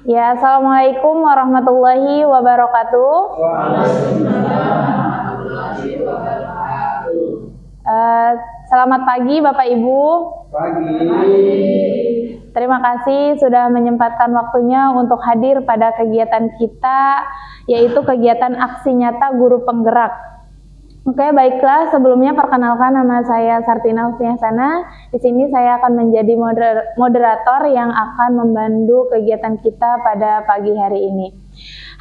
Ya, Assalamualaikum warahmatullahi wabarakatuh. Selamat pagi Bapak Ibu. Terima kasih sudah menyempatkan waktunya untuk hadir pada kegiatan kita, yaitu kegiatan aksi nyata guru penggerak. Oke, baiklah. Sebelumnya perkenalkan, nama saya Sartina Husniasana. Di sini saya akan menjadi moderator yang akan membantu kegiatan kita pada pagi hari ini.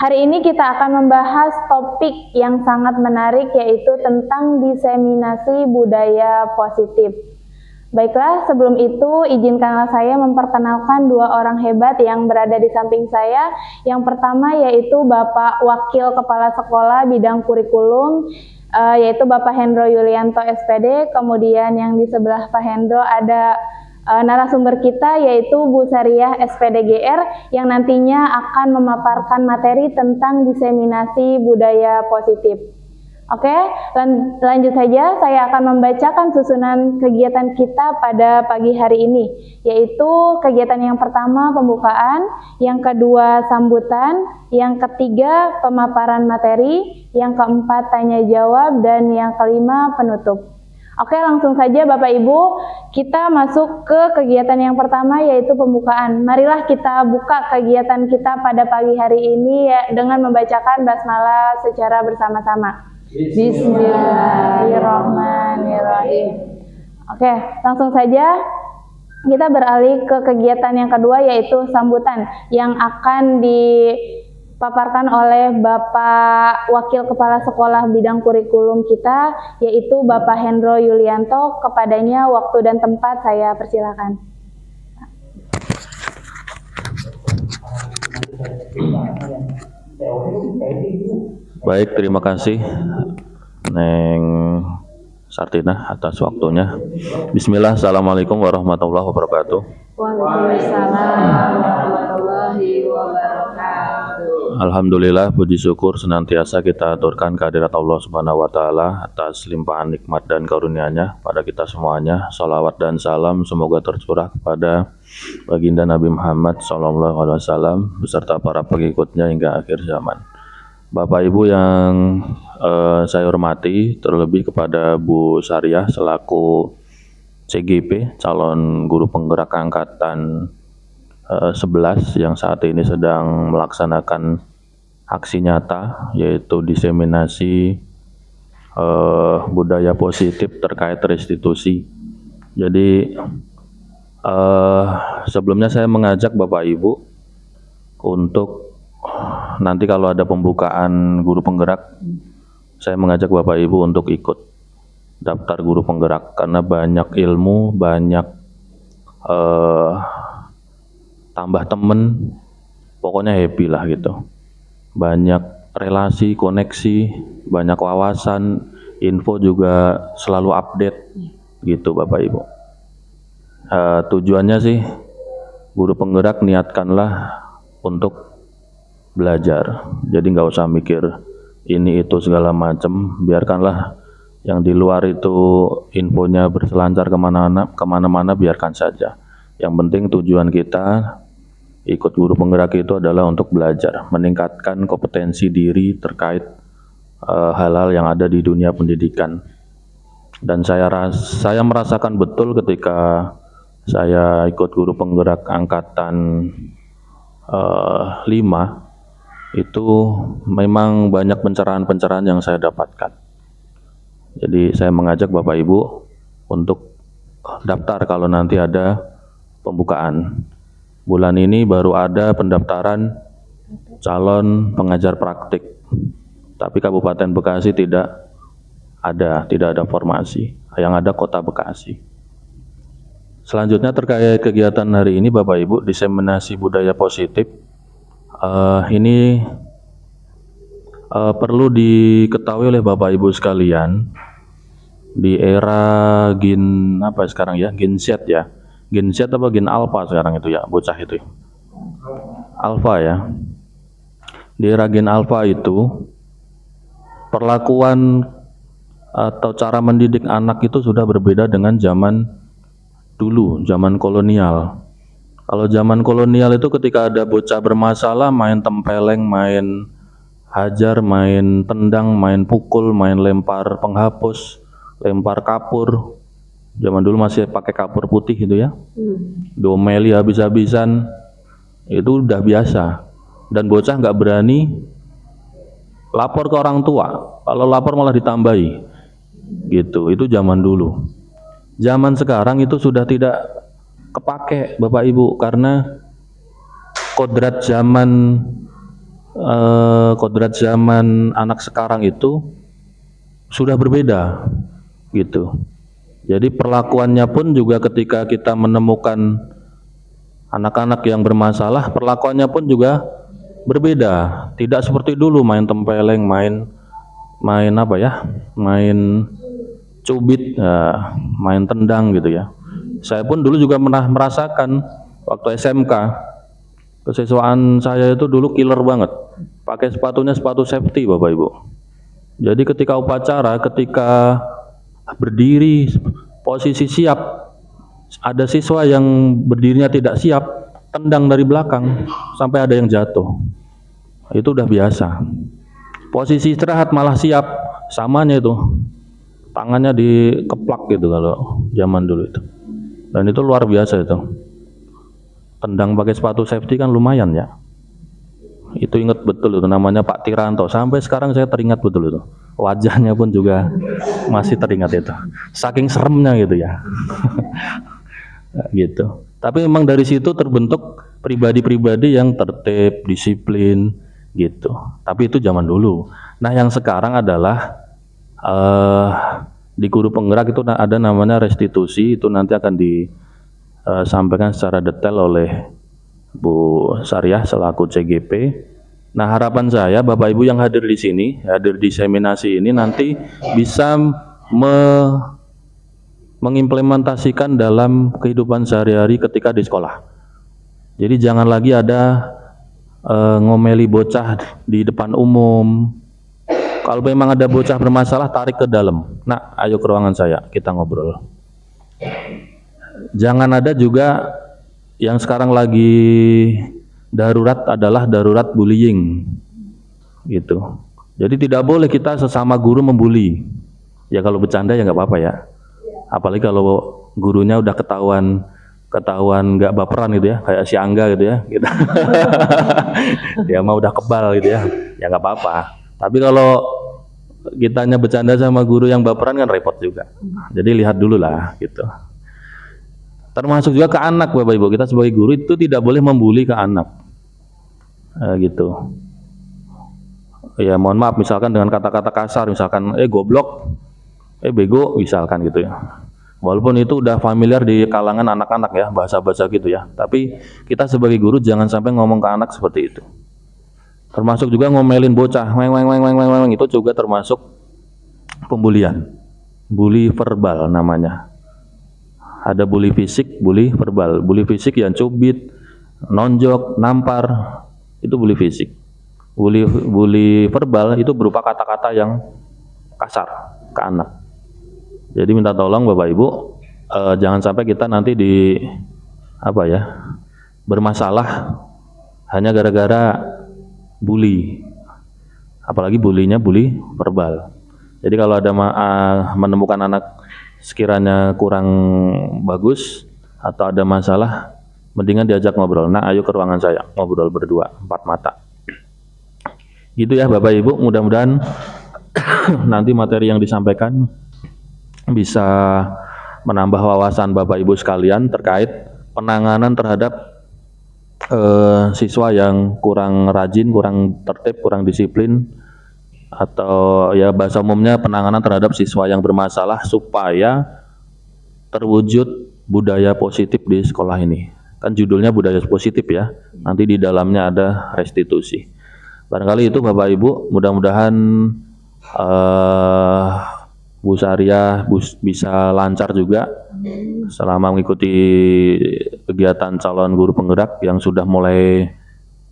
Hari ini kita akan membahas topik yang sangat menarik, yaitu tentang diseminasi budaya positif. Baiklah, sebelum itu izinkanlah saya memperkenalkan dua orang hebat yang berada di samping saya. Yang pertama yaitu Bapak Wakil Kepala Sekolah Bidang Kurikulum, yaitu Bapak Hendro Yulianto SPD. Kemudian yang di sebelah Pak Hendro ada narasumber kita, yaitu Bu Sariah SPD GR, yang nantinya akan memaparkan materi tentang diseminasi budaya positif. Oke, lanjut saja. Saya akan membacakan susunan kegiatan kita pada pagi hari ini, yaitu kegiatan yang pertama pembukaan, yang kedua sambutan, yang ketiga pemaparan materi, yang keempat tanya jawab, dan yang kelima penutup. Oke, langsung saja Bapak Ibu, kita masuk ke kegiatan yang pertama, yaitu pembukaan. Marilah kita buka kegiatan kita pada pagi hari ini ya, dengan membacakan basmalah secara bersama-sama. Bismillahirrahmanirrahim. Oke, langsung saja kita beralih ke kegiatan yang kedua, yaitu sambutan, yang akan dipaparkan oleh Bapak Wakil Kepala Sekolah Bidang Kurikulum kita, yaitu Bapak Hendro Yulianto. Kepadanya waktu dan tempat saya persilakan. Baik, terima kasih Neng Sartina atas waktunya. Bismillah, Assalamualaikum warahmatullahi wabarakatuh. Waalaikumsalam warahmatullahi wabarakatuh. Alhamdulillah, puji syukur senantiasa kita aturkan kehadirat Allah Subhanahu wa Ta'ala atas limpahan nikmat dan karunia-Nya pada kita semuanya. Salawat dan salam semoga tercurah kepada baginda Nabi Muhammad SAW beserta para pengikutnya hingga akhir zaman. Bapak Ibu yang saya hormati, terlebih kepada Bu Sariah selaku CGP, calon guru penggerak angkatan 11 yang saat ini sedang melaksanakan aksi nyata, yaitu diseminasi budaya positif terkait restitusi. Jadi sebelumnya saya mengajak Bapak Ibu untuk nanti kalau ada pembukaan guru penggerak, saya mengajak Bapak Ibu untuk ikut daftar guru penggerak, karena banyak ilmu, banyak tambah temen, pokoknya happy lah gitu. Banyak relasi, koneksi, banyak wawasan, info juga selalu update gitu Bapak Ibu. Tujuannya sih guru penggerak niatkanlah untuk belajar, jadi nggak usah mikir ini itu segala macam, biarkanlah yang di luar itu infonya berselancar kemana-mana, biarkan saja. Yang penting tujuan kita ikut guru penggerak itu adalah untuk belajar, meningkatkan kompetensi diri terkait hal-hal yang ada di dunia pendidikan. Dan saya merasakan betul ketika saya ikut guru penggerak angkatan 5, itu memang banyak pencerahan-pencerahan yang saya dapatkan. Jadi saya mengajak Bapak Ibu untuk daftar kalau nanti ada pembukaan. Bulan ini baru ada pendaftaran calon pengajar praktik, tapi Kabupaten Bekasi tidak ada formasi, yang ada Kota Bekasi. Selanjutnya terkait kegiatan hari ini Bapak Ibu, diseminasi budaya positif. Ini perlu diketahui oleh Bapak Ibu sekalian, di era Gen Z ya, Gen Z apa Gen Alpha sekarang itu ya, bocah itu Alpha ya. Di era Gen Alpha itu perlakuan atau cara mendidik anak itu sudah berbeda dengan zaman dulu, zaman kolonial. Kalau zaman kolonial itu ketika ada bocah bermasalah, main tempeleng, main hajar, main tendang, main pukul, main lempar penghapus, lempar kapur. Zaman dulu masih pakai kapur putih gitu ya. Domeli habis-habisan, itu udah biasa. Dan bocah nggak berani lapor ke orang tua. Kalau lapor malah ditambahi. Gitu. Itu zaman dulu. Zaman sekarang itu sudah tidak kepake Bapak Ibu, karena kodrat zaman anak sekarang itu sudah berbeda gitu. Jadi perlakuannya pun juga ketika kita menemukan anak-anak yang bermasalah, perlakuannya pun juga berbeda. Tidak seperti dulu main tempeleng, main apa ya? Main cubit, main tendang gitu ya. Saya pun dulu juga pernah merasakan waktu SMK. Kesiswaan saya itu dulu killer banget. Pakai sepatunya sepatu safety Bapak Ibu. Jadi ketika upacara, ketika berdiri posisi siap, ada siswa yang berdirinya tidak siap, tendang dari belakang sampai ada yang jatuh. Itu udah biasa. Posisi istirahat malah siap, samanya itu. Tangannya dikeplak gitu kalau zaman dulu itu. Dan itu luar biasa itu. Tendang pakai sepatu safety kan lumayan ya. Itu ingat betul itu, namanya Pak Tiranto. Sampai sekarang saya teringat betul itu. Wajahnya pun juga masih teringat itu. Saking seremnya gitu ya. Gitu. Tapi memang dari situ terbentuk pribadi-pribadi yang tertib, disiplin gitu. Tapi itu zaman dulu. Nah, yang sekarang adalah di guru penggerak itu ada namanya restitusi. Itu nanti akan disampaikan secara detail oleh Bu Sariah selaku CGP. Nah, harapan saya Bapak Ibu yang hadir di sini, hadir di seminasi ini nanti bisa mengimplementasikan dalam kehidupan sehari-hari ketika di sekolah. Jadi jangan lagi ada ngomeli bocah di depan umum. Kalau memang ada bocah bermasalah, tarik ke dalam. Nah, ayo ke ruangan saya, kita ngobrol. Jangan ada juga yang sekarang lagi darurat adalah darurat bullying gitu. Jadi tidak boleh kita sesama guru membuli. Ya kalau bercanda ya nggak apa-apa ya. Apalagi kalau gurunya udah ketahuan nggak baperan gitu ya, kayak si Angga gitu ya. Gitu. Dia mah udah kebal gitu ya. Ya nggak apa-apa. Tapi kalau kitanya bercanda sama guru yang baperan kan repot juga. Jadi lihat dulu lah gitu. Termasuk juga ke anak Bapak Ibu, kita sebagai guru itu tidak boleh membuli ke anak gitu. Ya mohon maaf misalkan dengan kata-kata kasar, misalkan goblok, bego misalkan gitu ya. Walaupun itu udah familiar di kalangan anak-anak ya, bahasa-bahasa gitu ya. Tapi kita sebagai guru jangan sampai ngomong ke anak seperti itu. Termasuk juga ngomelin bocah, itu juga termasuk pembulian. Bully verbal namanya. Ada bully fisik, bully verbal. Bully fisik yang cubit, nonjok, nampar, itu bully fisik. Bully verbal itu berupa kata-kata yang kasar ke anak. Jadi minta tolong Bapak Ibu, jangan sampai kita nanti bermasalah hanya gara-gara bully. Apalagi bullynya bully verbal. Jadi kalau ada menemukan anak sekiranya kurang bagus atau ada masalah, mendingan diajak ngobrol. Nah, ayo ke ruangan saya, ngobrol berdua, 4 mata. Gitu ya Bapak Ibu, mudah-mudahan nanti materi yang disampaikan bisa menambah wawasan Bapak Ibu sekalian terkait penanganan terhadap siswa yang kurang rajin, kurang tertib, kurang disiplin, atau ya bahasa umumnya penanganan terhadap siswa yang bermasalah supaya terwujud budaya positif di sekolah ini. Kan judulnya budaya positif ya, nanti di dalamnya ada restitusi. Barangkali itu Bapak Ibu, mudah-mudahan Bu Sariah bisa lancar juga selama mengikuti kegiatan calon guru penggerak yang sudah mulai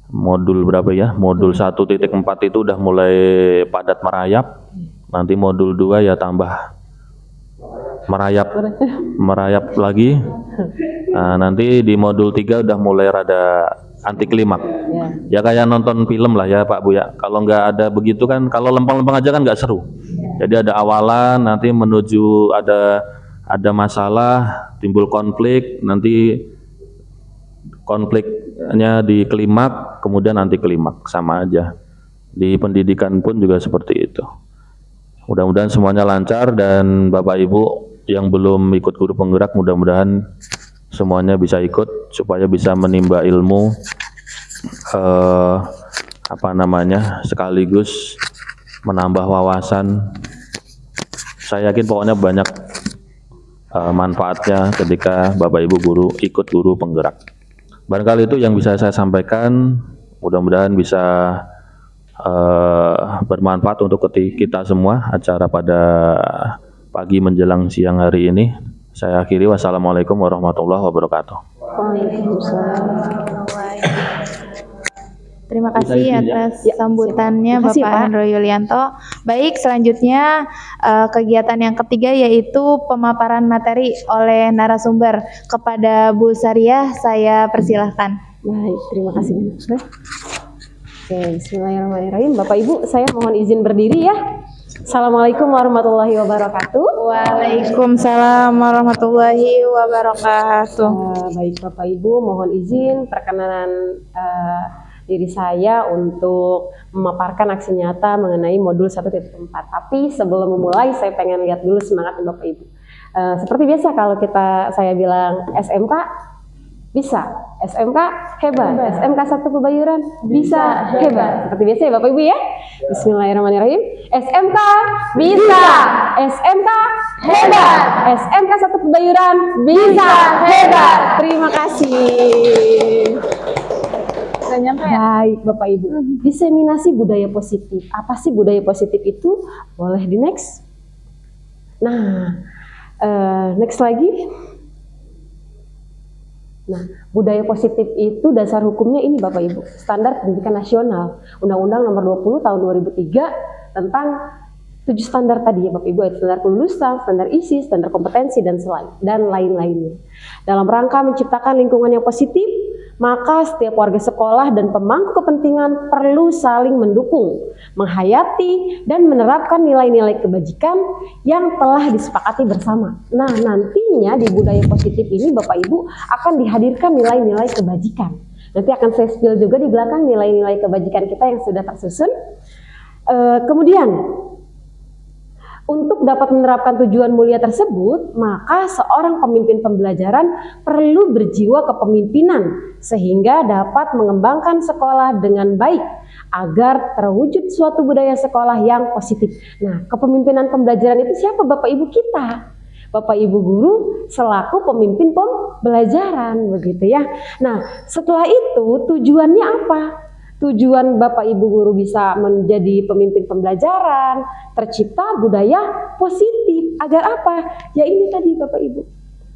modul berapa ya? Modul 1.4 itu udah mulai padat merayap. Nanti modul 2 ya tambah merayap lagi. Nah, nanti di modul 3 udah mulai rada anti klimak. Ya kayak nonton film lah ya Pak Bu ya. Kalau nggak ada begitu kan, kalau lempeng-lempeng aja kan nggak seru. Jadi ada awalan, nanti menuju ada masalah, timbul konflik, nanti konfliknya di klimak, kemudian anti klimak, sama aja. Di pendidikan pun juga seperti itu. Mudah-mudahan semuanya lancar, dan Bapak Ibu yang belum ikut guru penggerak mudah-mudahan semuanya bisa ikut supaya bisa menimba ilmu sekaligus menambah wawasan. Saya yakin pokoknya banyak manfaatnya ketika Bapak Ibu guru ikut guru penggerak. Barangkali itu yang bisa saya sampaikan, mudah-mudahan bisa bermanfaat untuk kita semua acara pada pagi menjelang siang hari ini. Saya akhiri, wassalamualaikum warahmatullahi wabarakatuh. Terima kasih atas sambutannya Bapak Hendro Yulianto. Baik, selanjutnya kegiatan yang ketiga yaitu pemaparan materi oleh narasumber. Kepada Bu Sariah, saya persilahkan. Baik, terima kasih. Oke, bismillahirrahmanirrahim. Bapak Ibu, saya mohon izin berdiri ya. Assalamualaikum warahmatullahi wabarakatuh. Waalaikumsalam warahmatullahi wabarakatuh. Baik Bapak Ibu, mohon izin perkenalan diri saya untuk memaparkan aksi nyata mengenai modul 1.4. Tapi sebelum memulai, saya pengen lihat dulu semangat Bapak Ibu. Seperti biasa kalau saya bilang SMK bisa, SMK hebat, SMK 1 Pebayuran bisa hebat. Seperti biasa ya Bapak Ibu ya. Bismillahirrahmanirrahim. SMK bisa, SMK hebat, SMK 1 Pebayuran bisa hebat. Terima kasih. Baik Bapak Ibu, diseminasi budaya positif. Apa sih budaya positif itu? Boleh di next. Nah, next lagi. Nah, budaya positif itu dasar hukumnya ini Bapak Ibu, Standar Pendidikan Nasional, Undang-Undang Nomor 20 Tahun 2003 tentang 7 standar tadi ya Bapak Ibu, standar kelulusan, standar isi, standar kompetensi, dan lain-lainnya. Dalam rangka menciptakan lingkungan yang positif, maka setiap warga sekolah dan pemangku kepentingan perlu saling mendukung, menghayati, dan menerapkan nilai-nilai kebajikan yang telah disepakati bersama. Nah, nantinya di budaya positif ini Bapak Ibu akan dihadirkan nilai-nilai kebajikan. Nanti akan saya spill juga di belakang nilai-nilai kebajikan kita yang sudah tersusun. Kemudian, untuk dapat menerapkan tujuan mulia tersebut, maka seorang pemimpin pembelajaran perlu berjiwa kepemimpinan sehingga dapat mengembangkan sekolah dengan baik agar terwujud suatu budaya sekolah yang positif. Nah, kepemimpinan pembelajaran itu siapa Bapak Ibu kita? Bapak Ibu guru selaku pemimpin pembelajaran, begitu ya. Nah, setelah itu tujuannya apa? Tujuan Bapak Ibu guru bisa menjadi pemimpin pembelajaran, tercipta budaya positif. Agar apa? Ya ini tadi Bapak Ibu.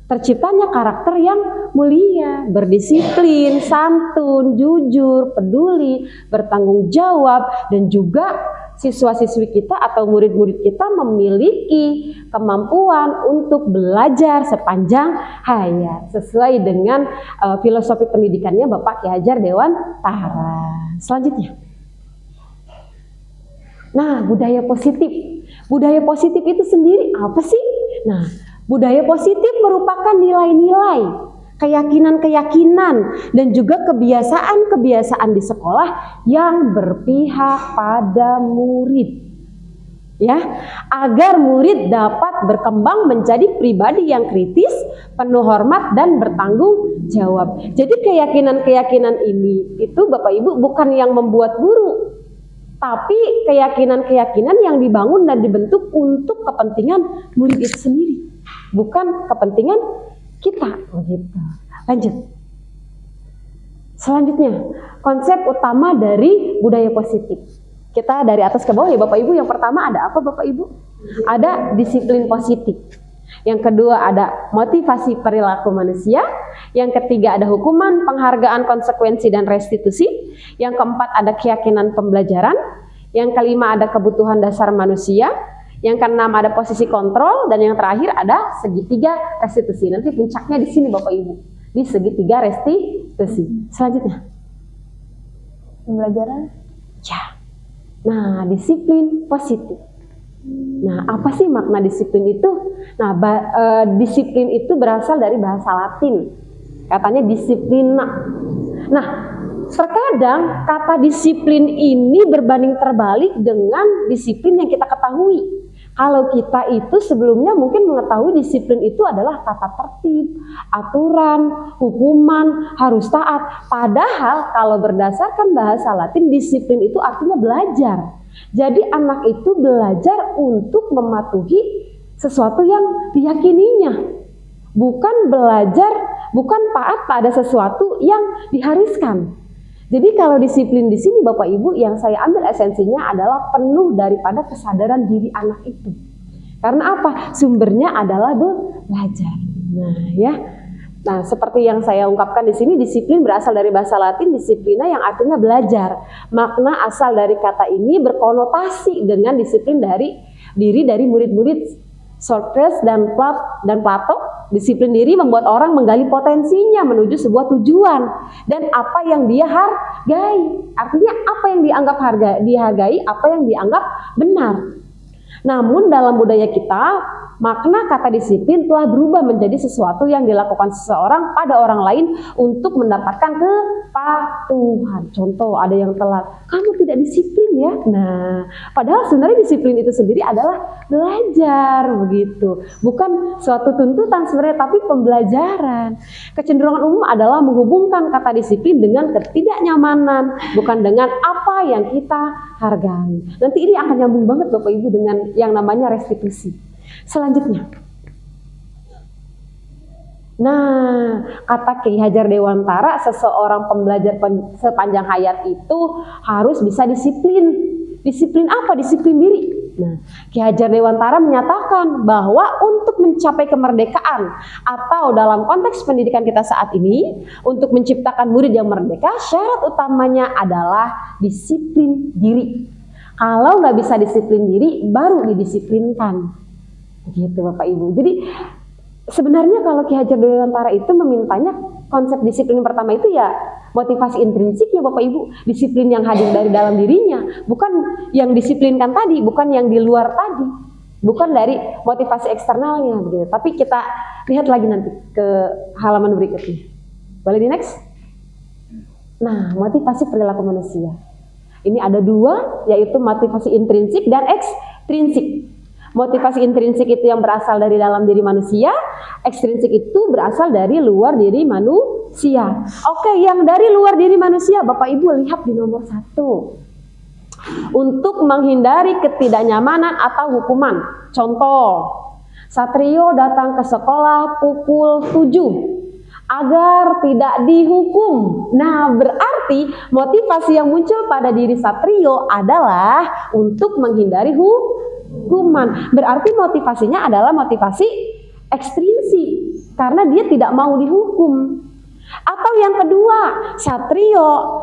Terciptanya karakter yang mulia, berdisiplin, santun, jujur, peduli, bertanggung jawab, dan juga siswa-siswi kita atau murid-murid kita memiliki kemampuan untuk belajar sepanjang hayat sesuai dengan filosofi pendidikannya Bapak Ki Hajar Dewantara. Selanjutnya, nah budaya positif. Budaya positif itu sendiri apa sih? Nah, budaya positif merupakan nilai-nilai, keyakinan-keyakinan, dan juga kebiasaan-kebiasaan di sekolah yang berpihak pada murid. Ya, agar murid dapat berkembang menjadi pribadi yang kritis, penuh hormat, dan bertanggung jawab. Jadi keyakinan-keyakinan ini itu Bapak Ibu bukan yang membuat guru, tapi keyakinan-keyakinan yang dibangun dan dibentuk untuk kepentingan murid itu sendiri, bukan kepentingan kita. Begitu. Lanjut. Selanjutnya, konsep utama dari budaya positif. Kita dari atas ke bawah ya Bapak Ibu. Yang pertama ada apa Bapak Ibu? Ada disiplin positif. Yang kedua ada motivasi perilaku manusia. Yang ketiga ada hukuman, penghargaan, konsekuensi, dan restitusi. Yang keempat ada keyakinan pembelajaran. Yang kelima ada kebutuhan dasar manusia. Yang keenam ada posisi kontrol. Dan yang terakhir ada segitiga restitusi. Nanti puncaknya di sini Bapak Ibu. di segitiga restitusi. Selanjutnya. Pembelajaran. Ya. Nah, disiplin positif. Nah, apa sih makna disiplin itu? Nah, disiplin itu berasal dari bahasa Latin. Katanya disiplina. Nah, terkadang kata disiplin ini berbanding terbalik dengan disiplin yang kita ketahui. Kalau kita itu sebelumnya mungkin mengetahui disiplin itu adalah tata tertib, aturan, hukuman, harus taat. Padahal kalau berdasarkan bahasa Latin, disiplin itu artinya belajar. Jadi anak itu belajar untuk mematuhi sesuatu yang diyakininya. Bukan belajar, bukan taat pada sesuatu yang diharuskan. Jadi kalau disiplin di sini Bapak Ibu yang saya ambil esensinya adalah penuh daripada kesadaran diri anak itu. Karena apa? Sumbernya adalah belajar. Nah, ya. Nah, seperti yang saya ungkapkan di sini, disiplin berasal dari bahasa Latin disiplina yang artinya belajar. Makna asal dari kata ini berkonotasi dengan disiplin dari diri dari murid-murid Socrates dan Plato. Disiplin diri membuat orang menggali potensinya menuju sebuah tujuan dan apa yang dia hargai. Artinya apa yang dianggap dihargai, apa yang dianggap benar. Namun dalam budaya kita, makna kata disiplin telah berubah menjadi sesuatu yang dilakukan seseorang pada orang lain untuk mendapatkan kepatuhan. Contoh, ada yang telat, kamu tidak disiplin ya. Nah, padahal sebenarnya disiplin itu sendiri adalah belajar begitu. Bukan suatu tuntutan sebenarnya, tapi pembelajaran. Kecenderungan umum adalah menghubungkan kata disiplin dengan ketidaknyamanan, bukan dengan apa yang kita hargai. Nanti ini akan nyambung banget Bapak Ibu dengan yang namanya restitusi. Selanjutnya. Nah, kata Ki Hajar Dewantara, seseorang pembelajar sepanjang hayat itu harus bisa disiplin. Disiplin apa? Disiplin diri. Nah, Ki Hajar Dewantara menyatakan bahwa untuk mencapai kemerdekaan atau dalam konteks pendidikan kita saat ini, untuk menciptakan murid yang merdeka, syarat utamanya adalah disiplin diri. Kalau nggak bisa disiplin diri, baru didisiplinkan. Gitu Bapak Ibu. Jadi sebenarnya kalau Ki Hajar Dewantara itu memintanya konsep disiplin pertama itu ya motivasi intrinsiknya Bapak Ibu. Disiplin yang hadir dari dalam dirinya. Bukan yang disiplinkan tadi, bukan yang di luar tadi. Bukan dari motivasi eksternalnya. Begitu. Tapi kita lihat lagi nanti ke halaman berikutnya. Boleh di next? Nah, motivasi perilaku manusia. Ini ada dua, yaitu motivasi intrinsik dan ekstrinsik. Motivasi intrinsik itu yang berasal dari dalam diri manusia, ekstrinsik itu berasal dari luar diri manusia. Oke, yang dari luar diri manusia, Bapak Ibu lihat di nomor 1. Untuk menghindari ketidaknyamanan atau hukuman. Contoh, Satrio datang ke sekolah pukul 7. Agar tidak dihukum. Nah, berarti motivasi yang muncul pada diri Satrio adalah untuk menghindari hukuman. Berarti motivasinya adalah motivasi ekstrinsik karena dia tidak mau dihukum. Atau yang kedua, Satrio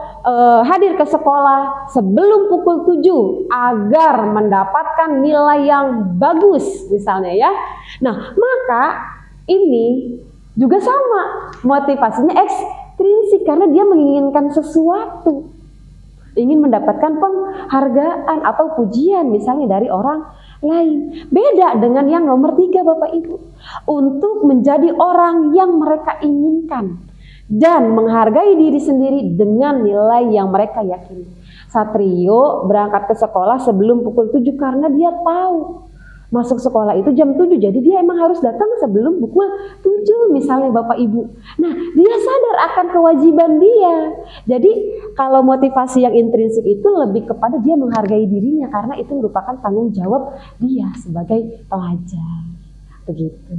hadir ke sekolah sebelum pukul 7 agar mendapatkan nilai yang bagus misalnya ya. Nah, maka ini juga sama, motivasinya ekstrinsik karena dia menginginkan sesuatu, ingin mendapatkan penghargaan atau pujian misalnya dari orang lain. Beda dengan yang nomor 3 Bapak Ibu, untuk menjadi orang yang mereka inginkan dan menghargai diri sendiri dengan nilai yang mereka yakini. Satrio berangkat ke sekolah sebelum pukul 7 karena dia tahu masuk sekolah itu jam 7, jadi dia emang harus datang sebelum pukul 7 misalnya Bapak Ibu. Nah, dia sadar akan kewajiban dia. Jadi kalau motivasi yang intrinsik itu lebih kepada dia menghargai dirinya karena itu merupakan tanggung jawab dia sebagai pelajar. Begitu.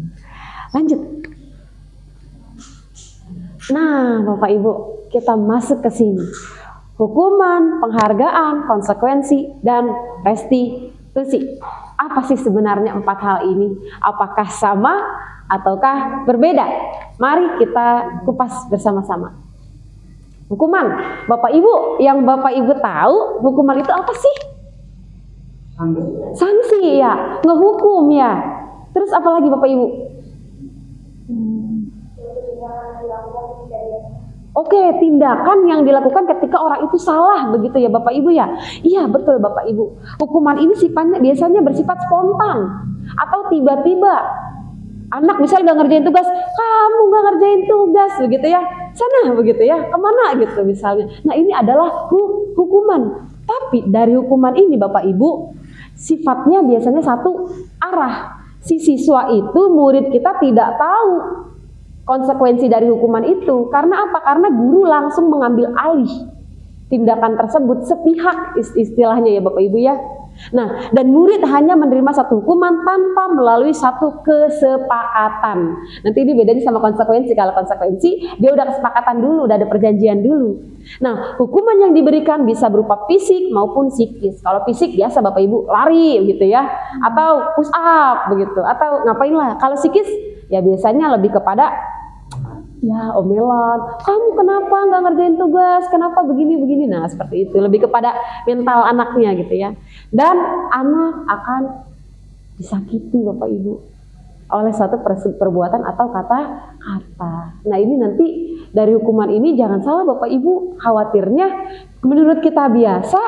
Lanjut. Nah, Bapak Ibu, kita masuk ke sini. Hukuman, penghargaan, konsekuensi, dan restitusi. Apa sih sebenarnya 4 hal ini? Apakah sama ataukah berbeda? Mari kita kupas bersama-sama. Hukuman, Bapak Ibu, yang Bapak Ibu tahu hukuman itu apa sih? Sanksi ya, ngehukum ya. Terus apa lagi Bapak Ibu? Oke, tindakan yang dilakukan ketika orang itu salah, begitu ya Bapak Ibu ya? Iya, betul Bapak Ibu. Hukuman ini sifatnya biasanya bersifat spontan atau tiba-tiba. Anak misalnya nggak ngerjain tugas, kamu nggak ngerjain tugas, begitu ya? Sana, begitu ya? Kemana gitu misalnya? Nah, ini adalah hukuman. Tapi dari hukuman ini Bapak Ibu, sifatnya biasanya satu arah. Si siswa itu, murid kita tidak tahu konsekuensi dari hukuman itu. Karena apa? Karena guru langsung mengambil alih tindakan tersebut, sepihak istilahnya ya Bapak Ibu ya. Nah, dan murid hanya menerima satu hukuman tanpa melalui satu kesepakatan. Nanti ini bedanya sama konsekuensi. Kalau konsekuensi dia udah kesepakatan dulu, udah ada perjanjian dulu. Nah, hukuman yang diberikan bisa berupa fisik maupun psikis. Kalau fisik biasa Bapak Ibu lari gitu ya, atau push up begitu, atau ngapain lah. Kalau psikis ya biasanya lebih kepada ya omelan, kamu kenapa nggak ngerjain tugas, kenapa begini-begini. Nah seperti itu, lebih kepada mental anaknya gitu ya. Dan anak akan disakiti Bapak Ibu oleh suatu perbuatan atau kata-kata. Nah ini nanti dari hukuman ini jangan salah Bapak Ibu, khawatirnya menurut kita biasa,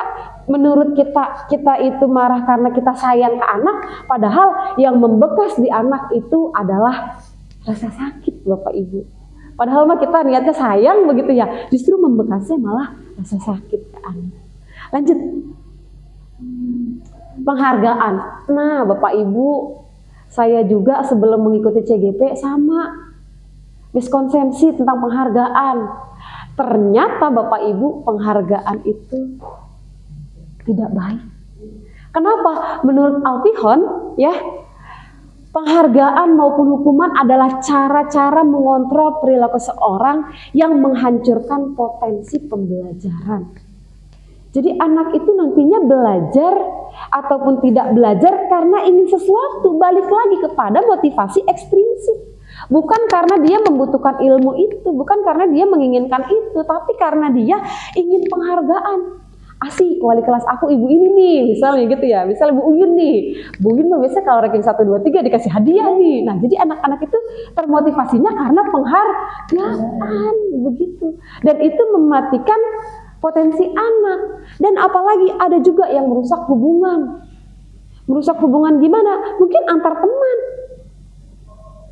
menurut kita itu marah karena kita sayang ke anak, padahal yang membekas di anak itu adalah rasa sakit Bapak Ibu. Padahal mah kita niatnya sayang begitu ya, justru membekasnya malah rasa sakit ke anak. Lanjut, penghargaan. Nah Bapak Ibu, saya juga sebelum mengikuti CGP sama miskonsepsi tentang penghargaan. Ternyata Bapak Ibu, penghargaan itu tidak baik. Kenapa? Menurut Altihon ya, penghargaan maupun hukuman adalah cara-cara mengontrol perilaku seorang yang menghancurkan potensi pembelajaran. Jadi anak itu nantinya belajar ataupun tidak belajar karena ingin sesuatu, balik lagi kepada motivasi ekstrinsik. Bukan karena dia membutuhkan ilmu itu, bukan karena dia menginginkan itu, tapi karena dia ingin penghargaan. Asik, wali kelas aku ibu ini nih, misalnya gitu ya, misalnya Bu Uyun nih. Bu Uyun mah biasanya kalau ranking 1, 2, 3 dikasih hadiah nih. Nah jadi anak-anak itu termotivasinya karena penghargaan, begitu. Dan itu mematikan potensi anak. Dan apalagi ada juga yang merusak hubungan. Merusak hubungan gimana? Mungkin antar teman,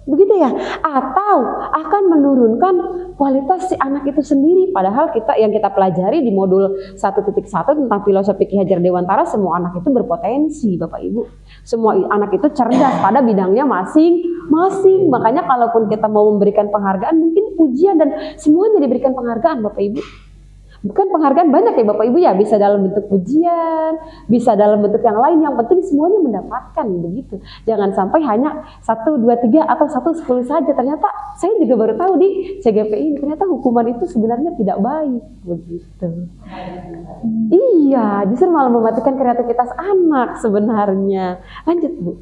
begitu ya, atau akan menurunkan kualitas si anak itu sendiri. Padahal yang kita pelajari di modul 1.1 tentang filosofi Ki Hajar Dewantara, semua anak itu berpotensi Bapak Ibu. Semua anak itu cerdas pada bidangnya masing-masing. Makanya kalaupun kita mau memberikan penghargaan, mungkin pujian dan semuanya diberikan penghargaan Bapak Ibu. Bukan penghargaan banyak ya Bapak Ibu ya, bisa dalam bentuk pujian, bisa dalam bentuk yang lain, yang penting semuanya mendapatkan begitu. Jangan sampai hanya 1, 2, 3 atau 1, 10 saja. Ternyata saya juga baru tahu di CGP ini, ternyata hukuman itu sebenarnya tidak baik begitu. Iya, justru malah mematikan kreativitas anak sebenarnya. Lanjut Bu.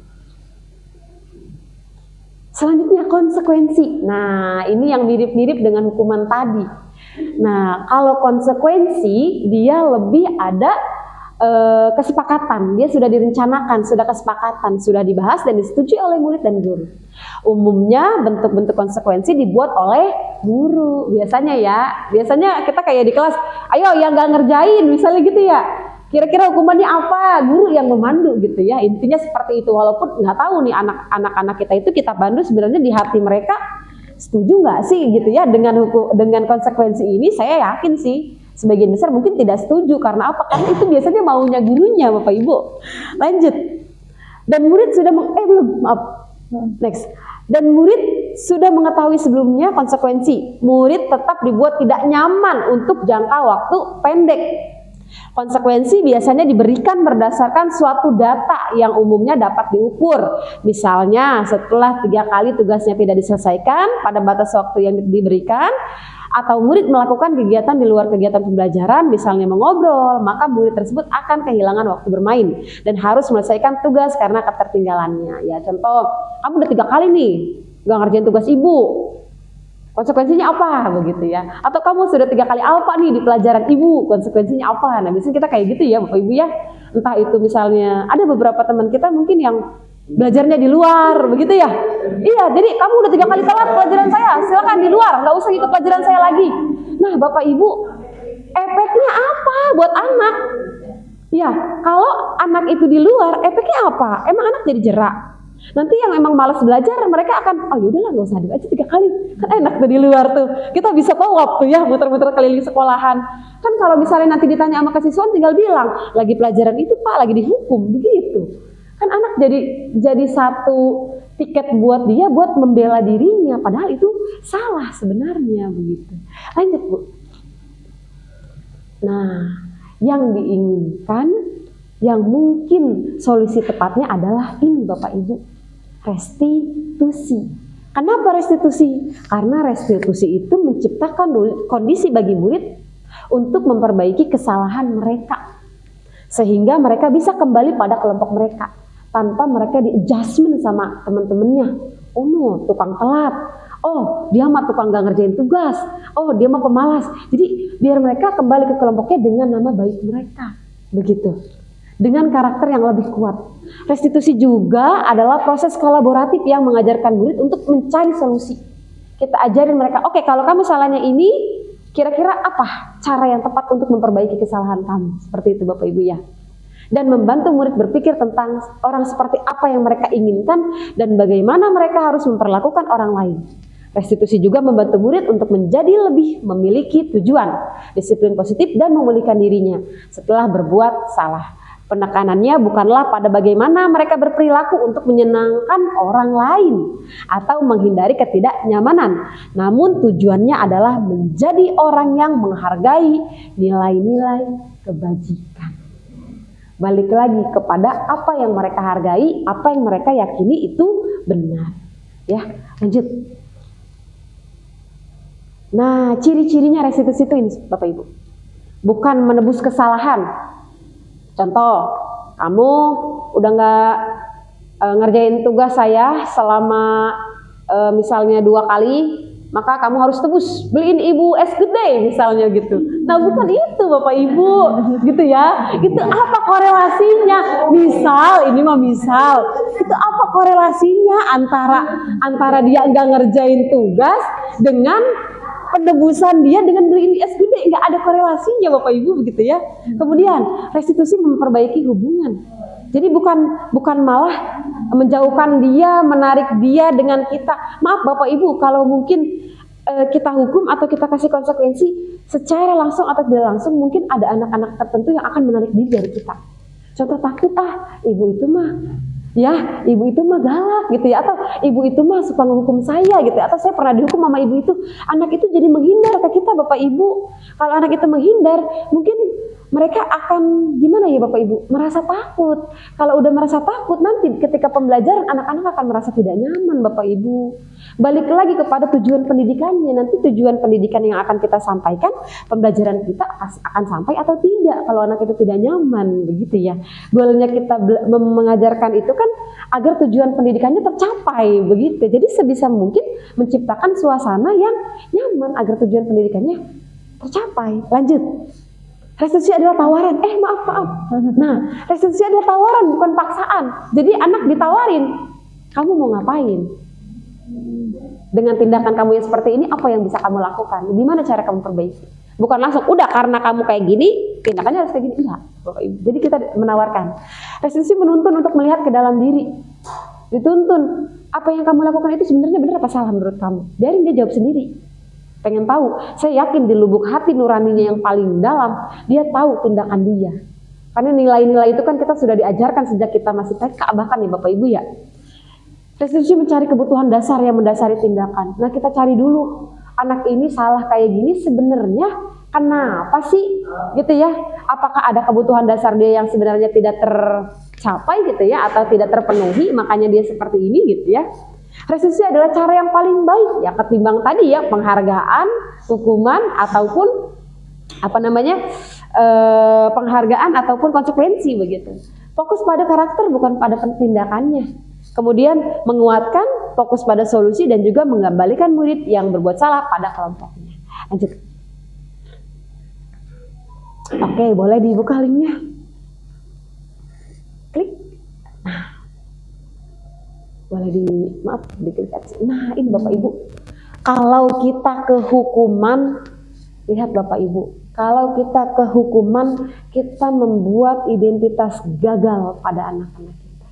Selanjutnya konsekuensi. Nah, ini yang mirip-mirip dengan hukuman tadi. Nah, kalau konsekuensi dia lebih ada kesepakatan, dia sudah direncanakan, sudah kesepakatan, sudah dibahas dan disetujui oleh murid dan guru. Umumnya bentuk-bentuk konsekuensi dibuat oleh guru, biasanya kita kayak di kelas, ayo yang nggak ngerjain, misalnya gitu ya. Kira-kira hukumannya apa? Guru yang memandu gitu ya. Intinya seperti itu, walaupun nggak tahu nih anak-anak kita itu kita pandu sebenarnya di hati mereka setuju nggak sih gitu ya dengan konsekuensi ini. Saya yakin sih sebagian besar mungkin tidak setuju. Karena apa? Karena itu biasanya maunya gurunya Bapak Ibu. Lanjut. Dan murid sudah next. Dan murid sudah mengetahui sebelumnya konsekuensi. Murid tetap dibuat tidak nyaman untuk jangka waktu pendek. Konsekuensi biasanya diberikan berdasarkan suatu data yang umumnya dapat diukur. Misalnya setelah 3 kali tugasnya tidak diselesaikan pada batas waktu yang diberikan, atau murid melakukan kegiatan di luar kegiatan pembelajaran, misalnya mengobrol, maka murid tersebut akan kehilangan waktu bermain dan harus menyelesaikan tugas karena ketertinggalannya. Ya contoh, kamu udah 3 kali nih gak ngerjain tugas ibu. Konsekuensinya apa begitu ya? Atau kamu sudah 3 kali alfa nih di pelajaran ibu, konsekuensinya apa? Nah biasanya kita kayak gitu ya Bapak Ibu ya. Entah itu misalnya ada beberapa teman kita mungkin yang belajarnya di luar begitu ya. Iya, jadi kamu udah 3 kali telat pelajaran saya, silakan di luar, nggak usah ikut pelajaran saya lagi. Nah, Bapak Ibu, efeknya apa buat anak? Ya, kalau anak itu di luar, efeknya apa? Emang anak jadi jerak. Nanti yang emang malas belajar, mereka akan, oh yaudahlah nggak usah aja 3 kali, kan enak tuh di luar tuh. Kita bisa co-op tuh ya, muter-muter keliling sekolahan. Kan kalau misalnya nanti ditanya sama kesiswaan, tinggal bilang, lagi pelajaran itu Pak, lagi dihukum, begitu. Kan anak jadi satu tiket buat dia buat membela dirinya, padahal itu salah sebenarnya begitu. Lanjut Bu. Nah, yang diinginkan, yang mungkin solusi tepatnya adalah ini Bapak Ibu, restitusi. Kenapa restitusi? Karena restitusi itu menciptakan kondisi bagi murid untuk memperbaiki kesalahan mereka, sehingga mereka bisa kembali pada kelompok mereka tanpa mereka di-adjustment sama teman-temannya. Oh no, tukang telat. Oh, dia mah tukang gak ngerjain tugas. Oh, dia mah pemalas. Jadi biar mereka kembali ke kelompoknya dengan nama baik mereka. Begitu. Dengan karakter yang lebih kuat. Restitusi juga adalah proses kolaboratif yang mengajarkan murid untuk mencari solusi. Kita ajarin mereka, oke, kalau kamu salahnya ini, kira-kira apa cara yang tepat untuk memperbaiki kesalahan kamu? Seperti itu Bapak Ibu ya. Dan membantu murid berpikir tentang orang seperti apa yang mereka inginkan dan bagaimana mereka harus memperlakukan orang lain. Restitusi juga membantu murid untuk menjadi lebih memiliki tujuan, disiplin positif dan memulihkan dirinya setelah berbuat salah. Penekanannya bukanlah pada bagaimana mereka berperilaku untuk menyenangkan orang lain atau menghindari ketidaknyamanan, namun tujuannya adalah menjadi orang yang menghargai nilai-nilai kebajikan. Balik lagi kepada apa yang mereka hargai, apa yang mereka yakini itu benar. Ya, lanjut. Nah, ciri-cirinya restitusi itu ini Bapak Ibu. Bukan menebus kesalahan. Contoh, kamu udah nggak ngerjain tugas saya selama misalnya 2 kali, maka kamu harus tebus, beliin ibu es gede misalnya gitu. Nah bukan itu Bapak Ibu, gitu ya. Itu apa korelasinya? Misal, ini mah misal. Itu apa korelasinya antara dia nggak ngerjain tugas dengan penebusan dia dengan beliin es gede? Nggak ada korelasinya Bapak Ibu begitu ya. Kemudian restitusi memperbaiki hubungan. Jadi bukan malah menjauhkan dia, menarik dia dengan kita. Maaf Bapak Ibu, kalau mungkin kita hukum atau kita kasih konsekuensi secara langsung atau tidak langsung, mungkin ada anak-anak tertentu yang akan menarik diri dari kita. Contoh, takut ibu itu mah galak gitu ya, atau ibu itu mah suka ngehukum saya gitu ya, atau saya pernah dihukum sama ibu itu. Anak itu jadi menghindar ke kita Bapak Ibu. Kalau anak itu menghindar, mungkin mereka akan gimana ya Bapak Ibu? Merasa takut. Kalau udah merasa takut, nanti ketika pembelajaran anak-anak akan merasa tidak nyaman Bapak Ibu. Balik lagi kepada tujuan pendidikannya. Nanti tujuan pendidikan yang akan kita sampaikan, pembelajaran kita akan sampai atau tidak kalau anak itu tidak nyaman, begitu ya. Goalnya kita mengajarkan itu kan agar tujuan pendidikannya tercapai, begitu. Jadi sebisa mungkin menciptakan suasana yang nyaman agar tujuan pendidikannya tercapai. Lanjut. Restitusi adalah tawaran. Maaf. Nah, restitusi adalah tawaran, bukan paksaan. Jadi anak ditawarin, kamu mau ngapain? Dengan tindakan kamu yang seperti ini, apa yang bisa kamu lakukan? Gimana cara kamu perbaiki? Bukan langsung, udah karena kamu kayak gini, tindakannya harus kayak gini. Enggak, Bapak Ibu. Jadi kita menawarkan. Restitusi menuntun untuk melihat ke dalam diri. Dituntun, apa yang kamu lakukan itu sebenarnya benar apa salah menurut kamu? Biarin dia jawab sendiri. Pengen tahu, saya yakin di lubuk hati nuraninya yang paling dalam, dia tahu tindakan dia. Karena nilai-nilai itu kan kita sudah diajarkan sejak kita masih TK, bahkan ya Bapak Ibu ya. Restitusi mencari kebutuhan dasar yang mendasari tindakan. Nah kita cari dulu, anak ini salah kayak gini sebenarnya kenapa sih gitu ya? Apakah ada kebutuhan dasar dia yang sebenarnya tidak tercapai gitu ya, atau tidak terpenuhi, makanya dia seperti ini gitu ya. Restitusi adalah cara yang paling baik ya ketimbang tadi ya penghargaan, hukuman ataupun penghargaan ataupun konsekuensi begitu. Fokus pada karakter bukan pada tindakannya. Kemudian menguatkan, fokus pada solusi dan juga mengembalikan murid yang berbuat salah pada kelompoknya. Lanjut. Oke, boleh dibuka linknya. Klik. Boleh maaf diklik atas. Nah, ini Bapak Ibu. Kalau kita ke hukuman, lihat Bapak Ibu, kalau kita ke hukuman, kita membuat identitas gagal pada anak-anak kita.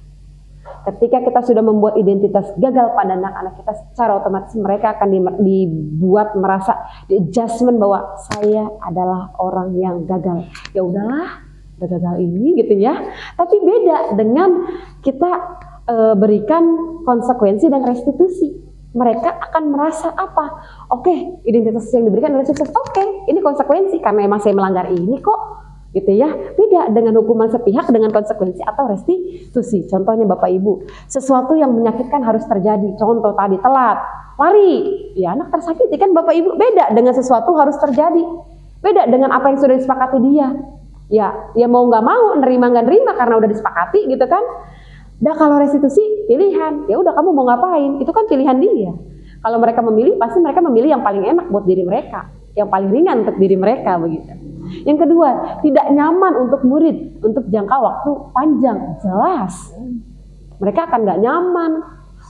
Ketika kita sudah membuat identitas gagal pada anak-anak kita, secara otomatis mereka akan dibuat merasa di adjustment bahwa saya adalah orang yang gagal. Ya udahlah, udah gagal ini gitu ya. Tapi beda dengan kita berikan konsekuensi dan restitusi. Mereka akan merasa apa? Oke, identitas yang diberikan adalah sukses. Oke, ini konsekuensi karena emang saya melanggar ini kok, gitu ya. Beda dengan hukuman sepihak dengan konsekuensi atau restitusi. Contohnya Bapak Ibu, sesuatu yang menyakitkan harus terjadi. Contoh tadi telat, lari, ya anak tersakiti kan Bapak Ibu. Beda dengan sesuatu harus terjadi. Beda dengan apa yang sudah disepakati dia. Ya mau nggak mau, nerima nggak nerima karena udah disepakati gitu kan. Nah kalau restitusi pilihan, ya udah kamu mau ngapain, itu kan pilihan dia. Kalau mereka memilih, pasti mereka memilih yang paling enak buat diri mereka, yang paling ringan untuk diri mereka begitu. Yang kedua, tidak nyaman untuk murid untuk jangka waktu panjang, jelas. Mereka akan nggak nyaman.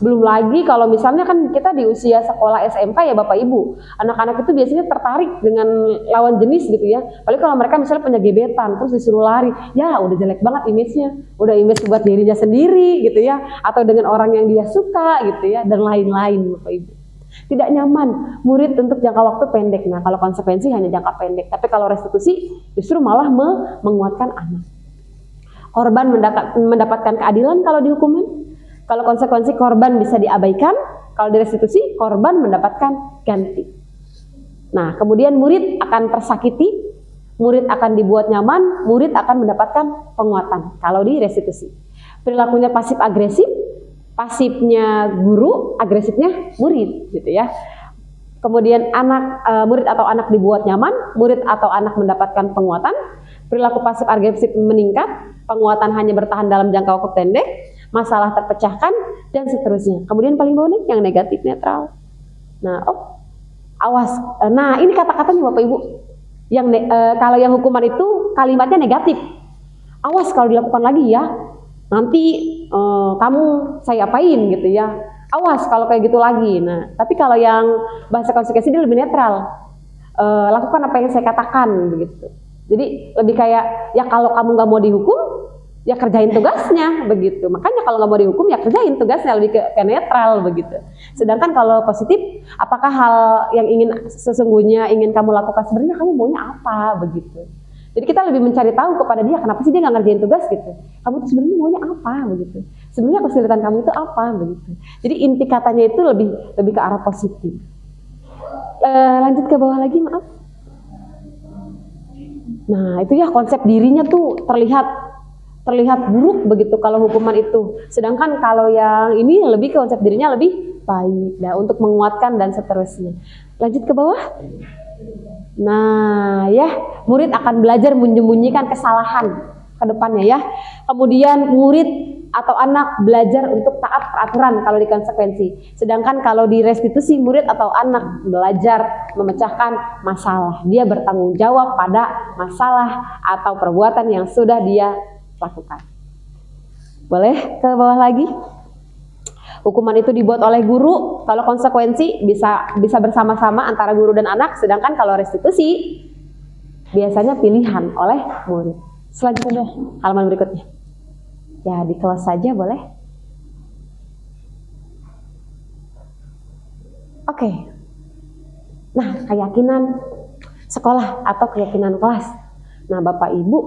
Belum lagi kalau misalnya kan kita di usia sekolah SMK ya Bapak Ibu, anak-anak itu biasanya tertarik dengan lawan jenis gitu ya. Apalagi kalau mereka misalnya punya gebetan, terus disuruh lari, ya udah jelek banget image-nya, udah image buat dirinya sendiri gitu ya, atau dengan orang yang dia suka gitu ya, dan lain-lain Bapak Ibu. Tidak nyaman murid untuk jangka waktu pendek. Nah kalau konsekuensi hanya jangka pendek, tapi kalau restitusi justru malah menguatkan anak. Korban mendapatkan keadilan kalau dihukuman. Kalau konsekuensi korban bisa diabaikan, kalau direstitusi korban mendapatkan ganti. Nah, kemudian murid akan tersakiti, murid akan dibuat nyaman, murid akan mendapatkan penguatan kalau direstitusi. Perilakunya pasif agresif, pasifnya guru, agresifnya murid gitu ya. Kemudian murid atau anak dibuat nyaman, murid atau anak mendapatkan penguatan. Perilaku pasif agresif meningkat, penguatan hanya bertahan dalam jangka waktu pendek, masalah terpecahkan, dan seterusnya. Kemudian paling bawah nih yang negatif netral. Nah, awas. Nah, ini kata-katanya Bapak Ibu. Kalau yang hukuman itu kalimatnya negatif. Awas kalau dilakukan lagi ya. Nanti kamu saya apain gitu ya. Awas kalau kayak gitu lagi. Nah, tapi kalau yang bahasa konsekuensi dia lebih netral. Lakukan apa yang saya katakan begitu. Jadi lebih kayak ya kalau kamu nggak mau dihukum, ya kerjain tugasnya begitu. Makanya kalau nggak mau dihukum ya kerjain tugasnya, lebih ke netral begitu. Sedangkan kalau positif, apakah hal yang sesungguhnya ingin kamu lakukan sebenarnya kamu maunya apa begitu. Jadi kita lebih mencari tahu kepada dia kenapa sih dia nggak ngerjain tugas gitu. Kamu tuh sebenarnya maunya apa begitu. Sebenarnya kesulitan kamu itu apa begitu. Jadi inti katanya itu lebih ke arah positif. Lanjut ke bawah lagi maaf. Nah itu ya konsep dirinya tuh terlihat buruk begitu kalau hukuman itu. Sedangkan kalau yang ini lebih ke konsep dirinya lebih baik. Nah, untuk menguatkan dan seterusnya. Lanjut ke bawah. Nah, ya, murid akan belajar menyembunyikan kesalahan ke depannya ya. Kemudian murid atau anak belajar untuk taat peraturan kalau di konsekuensi. Sedangkan kalau di restitusi, murid atau anak belajar memecahkan masalah. Dia bertanggung jawab pada masalah atau perbuatan yang sudah dia lakukan. Boleh ke bawah lagi? Hukuman itu dibuat oleh guru. Kalau konsekuensi bisa bersama-sama antara guru dan anak. Sedangkan kalau restitusi biasanya pilihan oleh murid. Selanjutnya halaman berikutnya. Ya di kelas saja boleh. Oke. Nah keyakinan sekolah atau keyakinan kelas. Nah Bapak Ibu,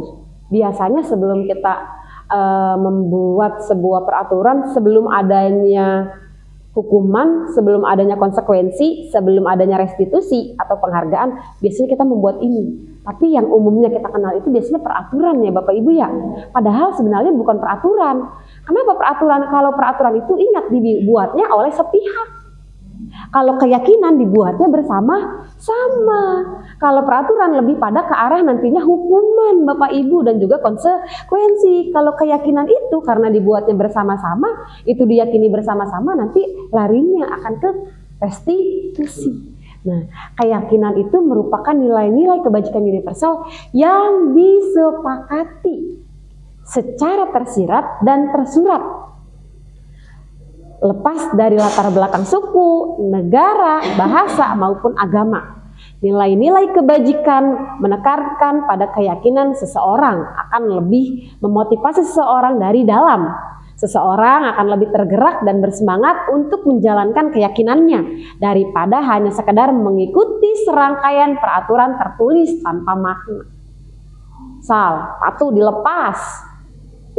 biasanya sebelum kita membuat sebuah peraturan, sebelum adanya hukuman, sebelum adanya konsekuensi, sebelum adanya restitusi atau penghargaan, biasanya kita membuat ini. Tapi yang umumnya kita kenal itu biasanya peraturan ya Bapak Ibu ya. Padahal sebenarnya bukan peraturan. Kenapa peraturan? Kalau peraturan itu ingat dibuatnya oleh sepihak. Kalau keyakinan dibuatnya bersama-sama. Kalau peraturan lebih pada ke arah nantinya hukuman Bapak Ibu dan juga konsekuensi. Kalau keyakinan itu karena dibuatnya bersama-sama, itu diyakini bersama-sama, nanti larinya akan ke restitusi. Nah, keyakinan itu merupakan nilai-nilai kebajikan universal yang disepakati secara tersirat dan tersurat. lepas dari latar belakang suku, negara, bahasa, maupun agama. Nilai-nilai kebajikan menekankan pada keyakinan seseorang akan lebih memotivasi seseorang dari dalam. Seseorang akan lebih tergerak dan bersemangat untuk menjalankan keyakinannya daripada hanya sekedar mengikuti serangkaian peraturan tertulis tanpa makna. Sepatu dilepas.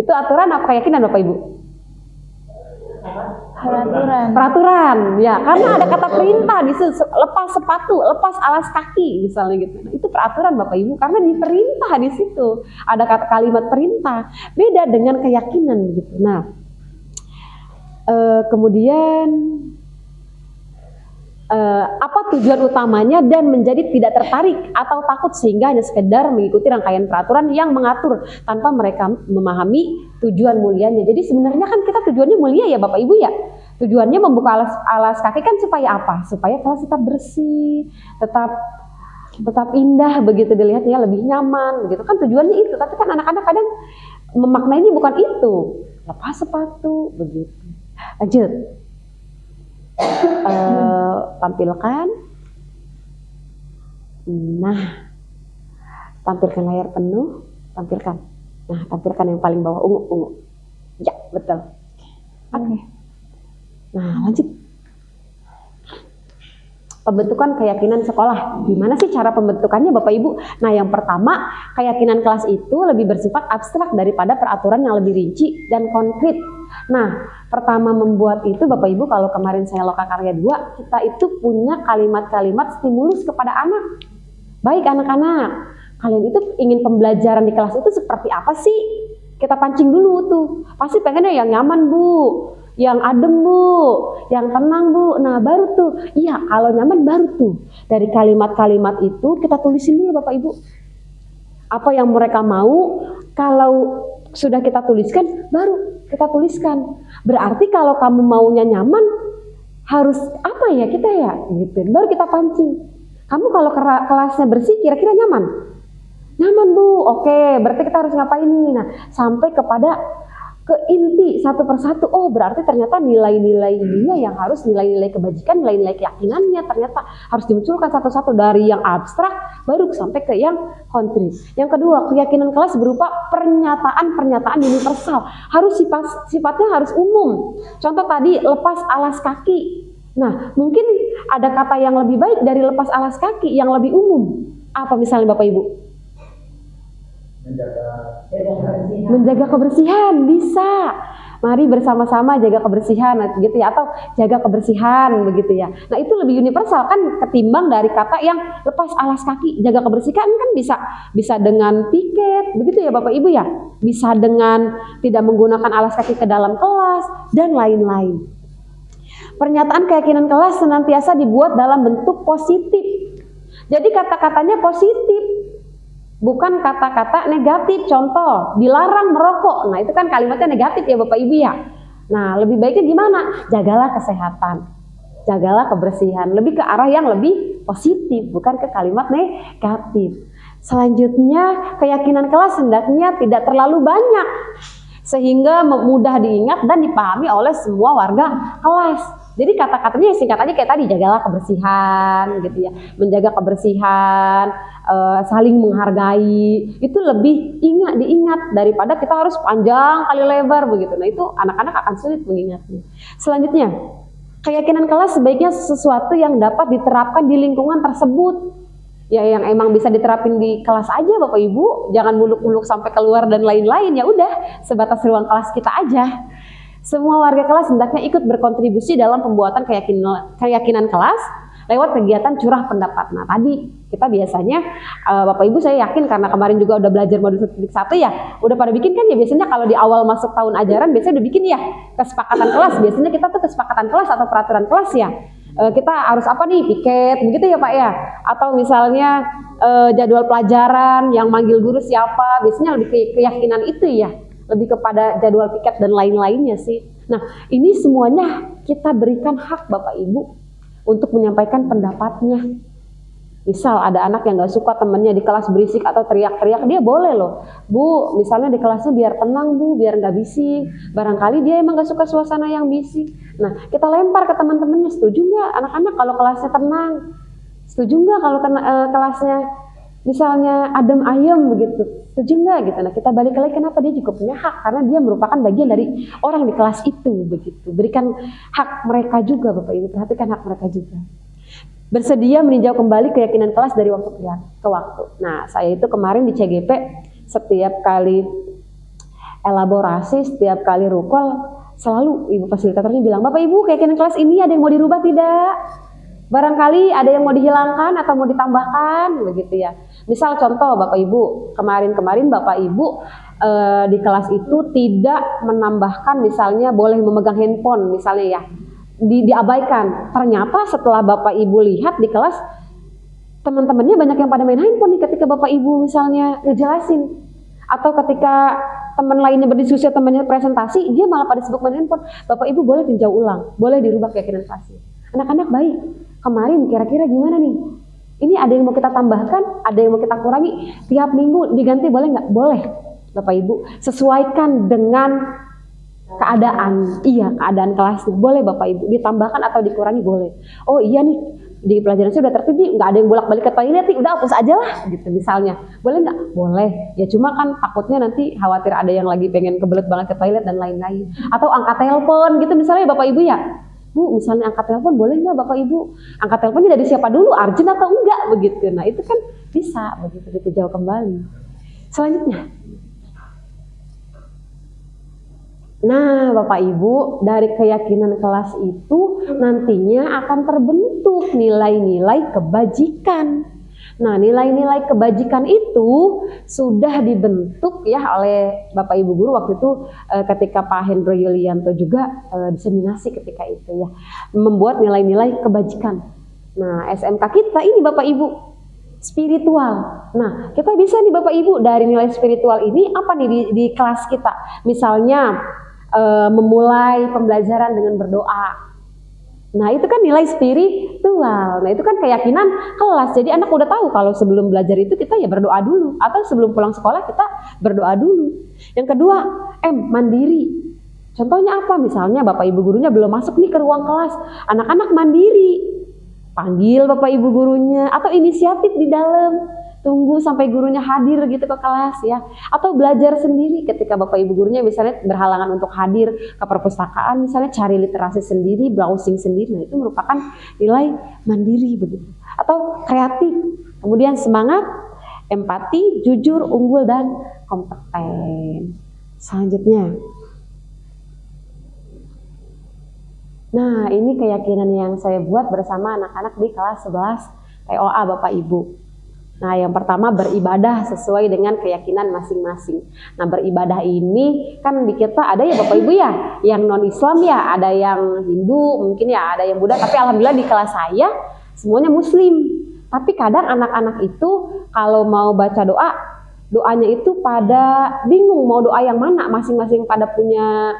Itu aturan apa keyakinan Bapak Ibu? Peraturan, ya, karena ada kata perintah di situ, lepas sepatu, lepas alas kaki, misalnya gitu. Nah, itu peraturan Bapak Ibu, karena diperintah di situ, ada kata kalimat perintah. Beda dengan keyakinan gitu. Nah, kemudian apa tujuan utamanya dan menjadi tidak tertarik atau takut sehingga hanya sekedar mengikuti rangkaian peraturan yang mengatur tanpa mereka memahami tujuan mulianya. Jadi sebenarnya kan kita tujuannya mulia ya Bapak Ibu ya. Tujuannya membuka alas kaki kan supaya apa? Supaya kelas tetap bersih, tetap indah begitu dilihatnya, lebih nyaman begitu kan tujuannya itu. Tapi kan anak-anak kadang memaknainya bukan itu. Lepas sepatu begitu. Lanjut. Tampilkan. Nah, tampilkan layar penuh, tampilkan. Nah, tampilkan yang paling bawah ungu. Ya, betul. Oke. Nah, lanjut. Pembentukan keyakinan sekolah. Gimana sih cara pembentukannya Bapak Ibu? Nah, yang pertama, keyakinan kelas itu lebih bersifat abstrak daripada peraturan yang lebih rinci dan konkret. Nah, pertama membuat itu Bapak Ibu, kalau kemarin saya Lokakarya 2, kita itu punya kalimat-kalimat stimulus kepada anak. Baik anak-anak, kalian itu ingin pembelajaran di kelas itu seperti apa sih? Kita pancing dulu tuh. Pasti pengennya yang nyaman Bu, yang adem Bu, yang tenang Bu. Nah baru tuh, iya kalau nyaman baru tuh. Dari kalimat-kalimat itu kita tulisin dulu Bapak Ibu. Apa yang mereka mau, kalau sudah kita tuliskan, baru kita tuliskan. Berarti kalau kamu maunya nyaman, harus apa ya kita ya? Gitu. Baru kita pancing. Kamu kalau kelasnya bersih, kira-kira nyaman? Nyaman Bu, oke. Berarti kita harus ngapain nih? Nah, sampai kepada ke inti satu persatu. Oh, berarti ternyata nilai-nilai ininya yang harus nilai-nilai kebajikan, nilai-nilai keyakinannya ternyata harus dimunculkan satu-satu dari yang abstrak baru sampai ke yang konkret. Yang kedua, keyakinan kelas berupa pernyataan-pernyataan universal. Harus sifatnya harus umum. Contoh tadi lepas alas kaki. Nah, mungkin ada kata yang lebih baik dari lepas alas kaki yang lebih umum. Apa misalnya Bapak Ibu? Menjaga kebersihan bisa. Mari bersama-sama jaga kebersihan gitu ya, atau jaga kebersihan begitu ya. Nah, itu lebih universal kan ketimbang dari kata yang lepas alas kaki. Jaga kebersihan kan bisa dengan piket begitu ya Bapak Ibu ya. Bisa dengan tidak menggunakan alas kaki ke dalam kelas dan lain-lain. Pernyataan keyakinan kelas senantiasa dibuat dalam bentuk positif. Jadi kata-katanya positif. Bukan kata-kata negatif. Contoh, dilarang merokok. Nah, itu kan kalimatnya negatif ya Bapak Ibu ya. Nah, lebih baiknya gimana? Jagalah kesehatan. Jagalah kebersihan. Lebih ke arah yang lebih positif, bukan ke kalimat negatif. Selanjutnya, keyakinan kelas hendaknya tidak terlalu banyak sehingga mudah diingat dan dipahami oleh semua warga kelas. Jadi kata-katanya singkat aja kayak tadi, jagalah kebersihan gitu ya. Menjaga kebersihan, saling menghargai, itu lebih diingat daripada kita harus panjang kali lebar begitu. Nah, itu anak-anak akan sulit mengingatnya. Selanjutnya, keyakinan kelas sebaiknya sesuatu yang dapat diterapkan di lingkungan tersebut. Ya yang emang bisa diterapin di kelas aja Bapak Ibu, jangan muluk-muluk sampai keluar dan lain-lain. Ya udah, sebatas ruang kelas kita aja. Semua warga kelas hendaknya ikut berkontribusi dalam pembuatan keyakinan kelas lewat kegiatan curah pendapat. Nah, tadi kita biasanya Bapak Ibu saya yakin karena kemarin juga udah belajar modul 1.1 ya, udah pada bikin kan ya. Biasanya kalau di awal masuk tahun ajaran biasanya udah bikin ya kesepakatan kelas. Biasanya kita tuh kesepakatan kelas atau peraturan kelas ya. Kita harus apa nih, piket begitu ya Pak ya, atau misalnya jadwal pelajaran yang manggil guru siapa. Biasanya lebih keyakinan itu ya, lebih kepada jadwal piket dan lain-lainnya sih. Nah, ini semuanya kita berikan hak Bapak Ibu untuk menyampaikan pendapatnya. Misal ada anak yang gak suka temennya di kelas berisik atau teriak-teriak, dia boleh loh, Bu, misalnya di kelasnya biar tenang Bu, biar gak bisik. Barangkali dia emang gak suka suasana yang bisik. Nah, kita lempar ke teman-temannya, setuju gak anak-anak kalau kelasnya tenang? Setuju gak kalau kelasnya misalnya adem ayem begitu? Setuju gak gitu? Nah, kita balik lagi, kenapa dia juga punya hak? Karena dia merupakan bagian dari orang di kelas itu begitu. Berikan hak mereka juga Bapak Ibu, perhatikan hak mereka juga. Bersedia meninjau kembali keyakinan kelas dari waktu ke waktu. Nah, saya itu kemarin di CGP setiap kali elaborasi, setiap kali rukol, selalu ibu fasilitatornya bilang, Bapak Ibu keyakinan kelas ini ada yang mau dirubah tidak? Barangkali ada yang mau dihilangkan atau mau ditambahkan, begitu ya. Misal contoh Bapak Ibu, kemarin Bapak Ibu di kelas itu tidak menambahkan misalnya boleh memegang handphone misalnya ya. Diabaikan. Ternyata setelah Bapak Ibu lihat di kelas teman-temannya banyak yang pada main handphone nih ketika Bapak Ibu misalnya ngejelasin, atau ketika teman lainnya berdiskusi, temannya presentasi, dia malah pada sibuk main handphone. Bapak Ibu boleh tinjau ulang, boleh dirubah keyakinan kelasnya. Anak-anak baik, kemarin kira-kira gimana nih? Ini ada yang mau kita tambahkan, ada yang mau kita kurangi, tiap minggu diganti boleh nggak? Boleh Bapak Ibu, sesuaikan dengan keadaan, keadaan kelas boleh Bapak Ibu, ditambahkan atau dikurangi boleh. Oh iya nih, di pelajaran saya udah tertib nih, nggak ada yang bolak-balik ke toilet nih, udah hapus aja lah gitu misalnya. Boleh nggak? Boleh. Ya cuma kan takutnya nanti khawatir ada yang lagi pengen kebelet banget ke toilet dan lain-lain. Atau angkat telepon gitu misalnya Bapak Ibu ya. Bu, misalnya angkat telepon boleh nggak Bapak Ibu? Angkat teleponnya dari siapa dulu, urgent atau enggak begitu. Nah itu kan bisa begitu ditinjau kembali. Selanjutnya. Nah, Bapak Ibu, dari keyakinan kelas itu nantinya akan terbentuk nilai-nilai kebajikan. Nah, nilai-nilai kebajikan itu sudah dibentuk ya oleh Bapak Ibu guru waktu itu ketika Pak Hendro Yulianto juga diseminasi ketika itu ya, membuat nilai-nilai kebajikan. Nah, SMK kita ini Bapak Ibu spiritual. Nah, kita bisa nih Bapak Ibu dari nilai spiritual ini apa nih di kelas kita? Misalnya memulai pembelajaran dengan berdoa. Nah, itu kan nilai spiritual. Nah, itu kan keyakinan kelas. Jadi anak udah tahu kalau sebelum belajar itu kita ya berdoa dulu, atau sebelum pulang sekolah kita berdoa dulu. Yang kedua, mandiri. Contohnya apa? Misalnya Bapak Ibu gurunya belum masuk nih ke ruang kelas. Anak-anak mandiri. Panggil Bapak Ibu gurunya atau inisiatif di dalam. Tunggu sampai gurunya hadir gitu ke kelas ya. Atau belajar sendiri ketika Bapak Ibu gurunya misalnya berhalangan untuk hadir ke perpustakaan, misalnya cari literasi sendiri, browsing sendiri. Nah, itu merupakan nilai mandiri begitu. Atau kreatif. Kemudian semangat, empati, jujur, unggul dan kompeten. Selanjutnya. Nah, ini keyakinan yang saya buat bersama anak-anak di kelas 11 TOA Bapak Ibu. Nah, yang pertama beribadah sesuai dengan keyakinan masing-masing. Nah, beribadah ini kan di kita ada ya Bapak Ibu ya, yang non-Islam ya, ada yang Hindu, mungkin ya ada yang Buddha, tapi alhamdulillah di kelas saya semuanya Muslim. Tapi kadang anak-anak itu kalau mau baca doa, doanya itu pada bingung mau doa yang mana, masing-masing pada punya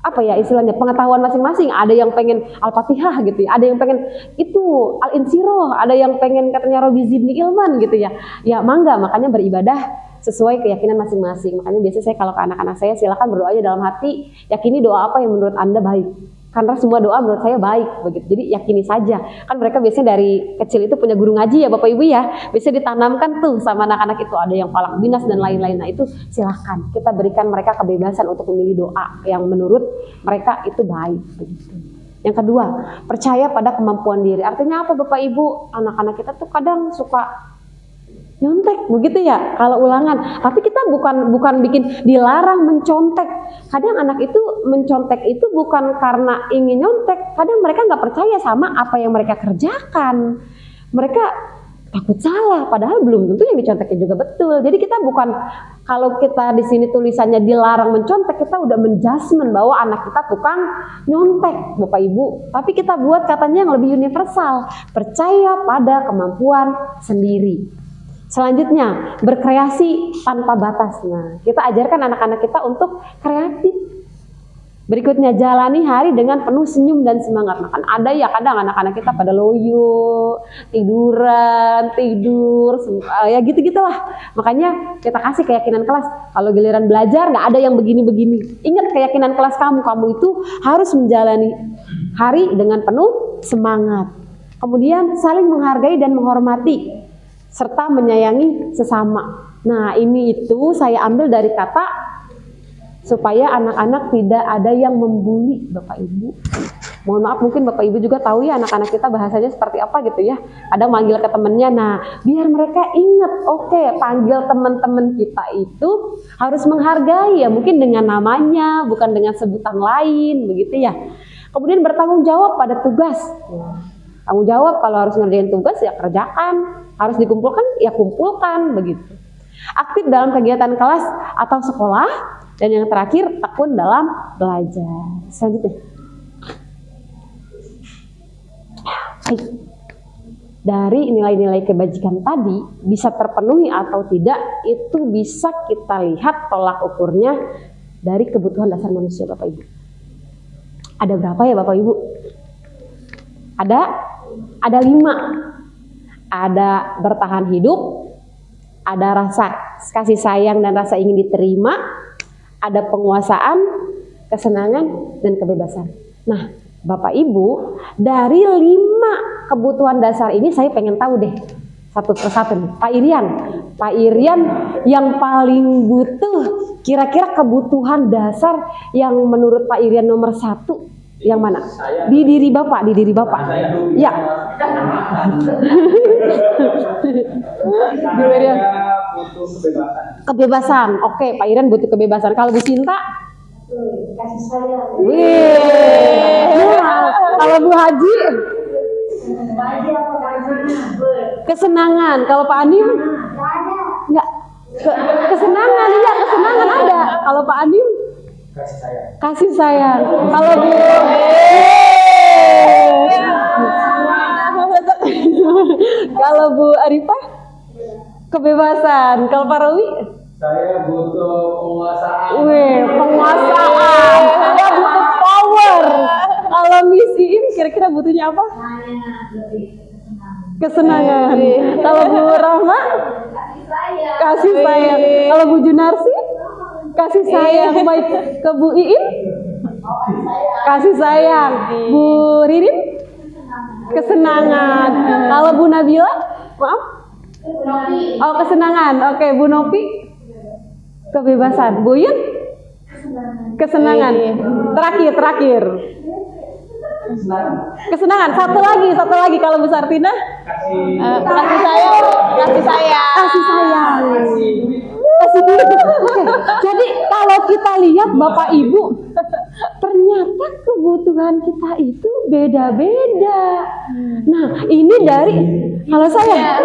apa ya istilahnya pengetahuan masing-masing. Ada yang pengen Al-Fatihah gitu ya, ada yang pengen itu Al-Insyirah, ada yang pengen katanya Robi Zidni Ilman gitu ya. Ya mangga, makanya beribadah sesuai keyakinan masing-masing. Makanya biasanya saya kalau ke anak-anak saya silakan berdoa aja dalam hati, yakini doa apa yang menurut Anda baik. Karena semua doa menurut saya baik begitu. Jadi yakini saja. Kan mereka biasanya dari kecil itu punya guru ngaji ya Bapak Ibu ya. Biasanya ditanamkan tuh sama anak-anak itu, ada yang falak binas dan lain-lain. Nah, itu silahkan kita berikan mereka kebebasan untuk memilih doa yang menurut mereka itu baik begitu. Yang kedua, percaya pada kemampuan diri. Artinya apa Bapak Ibu? Anak-anak kita tuh kadang suka nyontek begitu ya kalau ulangan, tapi kita bukan bikin dilarang mencontek. Kadang anak itu mencontek itu bukan karena ingin nyontek, kadang mereka nggak percaya sama apa yang mereka kerjakan, mereka takut salah, padahal belum tentu yang diconteknya juga betul. Jadi kita bukan, kalau kita di sini tulisannya dilarang mencontek, kita udah menjudgment bahwa anak kita tukang nyontek Bapak Ibu, tapi kita buat katanya yang lebih universal, percaya pada kemampuan sendiri. Selanjutnya, berkreasi tanpa batas. Nah, kita ajarkan anak-anak kita untuk kreatif. Berikutnya, jalani hari dengan penuh senyum dan semangat. Nah, kan ada ya kadang anak-anak kita pada loyo, tidur, ya gitu-gitulah. Makanya kita kasih keyakinan kelas. Kalau giliran belajar nggak ada yang begini-begini. Ingat keyakinan kelas kamu itu harus menjalani hari dengan penuh semangat. Kemudian saling menghargai dan menghormati serta menyayangi sesama. Nah, ini itu saya ambil dari kata supaya anak-anak tidak ada yang membuli Bapak Ibu. Mohon maaf, mungkin Bapak Ibu juga tahu ya anak-anak kita bahasanya seperti apa gitu ya. Kadang manggil ke temennya, nah biar mereka ingat, oke, panggil teman-teman kita itu harus menghargai ya, mungkin dengan namanya, bukan dengan sebutan lain, begitu ya. Kemudian bertanggung jawab pada tugas. Tanggung jawab kalau harus ngerjain tugas ya kerjakan, harus dikumpulkan ya kumpulkan, begitu. Aktif dalam kegiatan kelas atau sekolah. Dan yang terakhir, tekun dalam belajar. Selanjutnya. Baik. Dari nilai-nilai kebajikan tadi, bisa terpenuhi atau tidak, itu bisa kita lihat tolak ukurnya dari kebutuhan dasar manusia, Bapak Ibu. Ada berapa ya Bapak Ibu? Ada 5. Ada bertahan hidup, ada rasa kasih sayang dan rasa ingin diterima, ada penguasaan, kesenangan, dan kebebasan. Nah, Bapak Ibu, dari 5 kebutuhan dasar ini saya pengen tahu deh satu persatu nih. Pak Irian yang paling butuh, kira-kira kebutuhan dasar yang menurut Pak Irian nomor 1 yang mana? Di diri Bapak. Ya. Butuh kebebasan. Oke, Pak Irian butuh kebebasan. Kalau Bu Sinta? Kasih sayang. Kalau Bu Haji? Bahagia apa bahagia? Kesenangan. Kalau Pak Anim? Enggak. Kesenangan, iya kesenangan ada. Kalau Pak Anim? Kasih sayang. Kalau Bu kalau Bu Arifah? Kebebasan. Kalau Pak Rawi? Saya butuh penguasaan. Penguasaan. Saya butuh power. Kalau Miss Iim kira-kira butuhnya apa? Saya lebih Kesenangan. Kalau Bu Rahma? Kasih sayang. Kalau Bu Junarsi? Kasih sayang. Baik. Ke Bu Iim? Kasih sayang. Bu Ririn? Kesenangan. Kalau Bu Nabila? Maaf? Oh, kesenangan. Oke, Bu Nopi? Kebebasan. Bu Yun? Kesenangan. Terakhir. Kesenangan. Satu lagi kalau Bu Sartina? Kasih sayang. Kasih sayang. Kasih duit. Oke. Jadi kalau kita lihat Bapak Ibu, ternyata kebutuhan kita itu beda-beda. Nah, ini dari kalau saya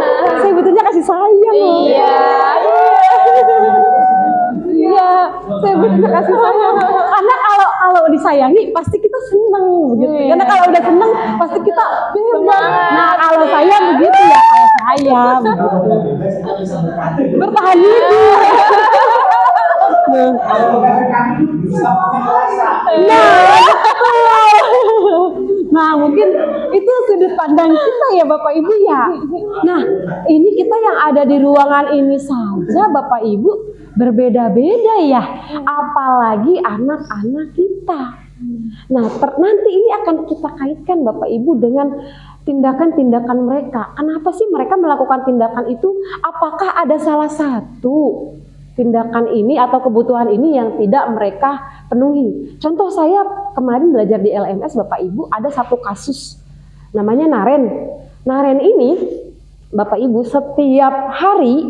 butuhnya kasih sayang loh. Iya, saya butuhnya kasih sayang. Karena kalau disayangi pasti kita seneng begitu. Karena kalau udah seneng pasti kita bebas. Nah, kalau saya begitu ya, kalau saya bertahan hidup. Nah, mungkin itu sudut pandang kita ya Bapak Ibu ya. Nah, ini kita yang ada di ruangan ini saja Bapak Ibu berbeda-beda ya. Apalagi anak-anak kita. Nah, nanti ini akan kita kaitkan Bapak Ibu dengan tindakan-tindakan mereka. Kenapa sih mereka melakukan tindakan itu? Apakah ada salah satu tindakan ini atau kebutuhan ini yang tidak mereka penuhi? Contoh saya kemarin belajar di LMS Bapak Ibu, ada satu kasus namanya Naren. Naren ini Bapak Ibu setiap hari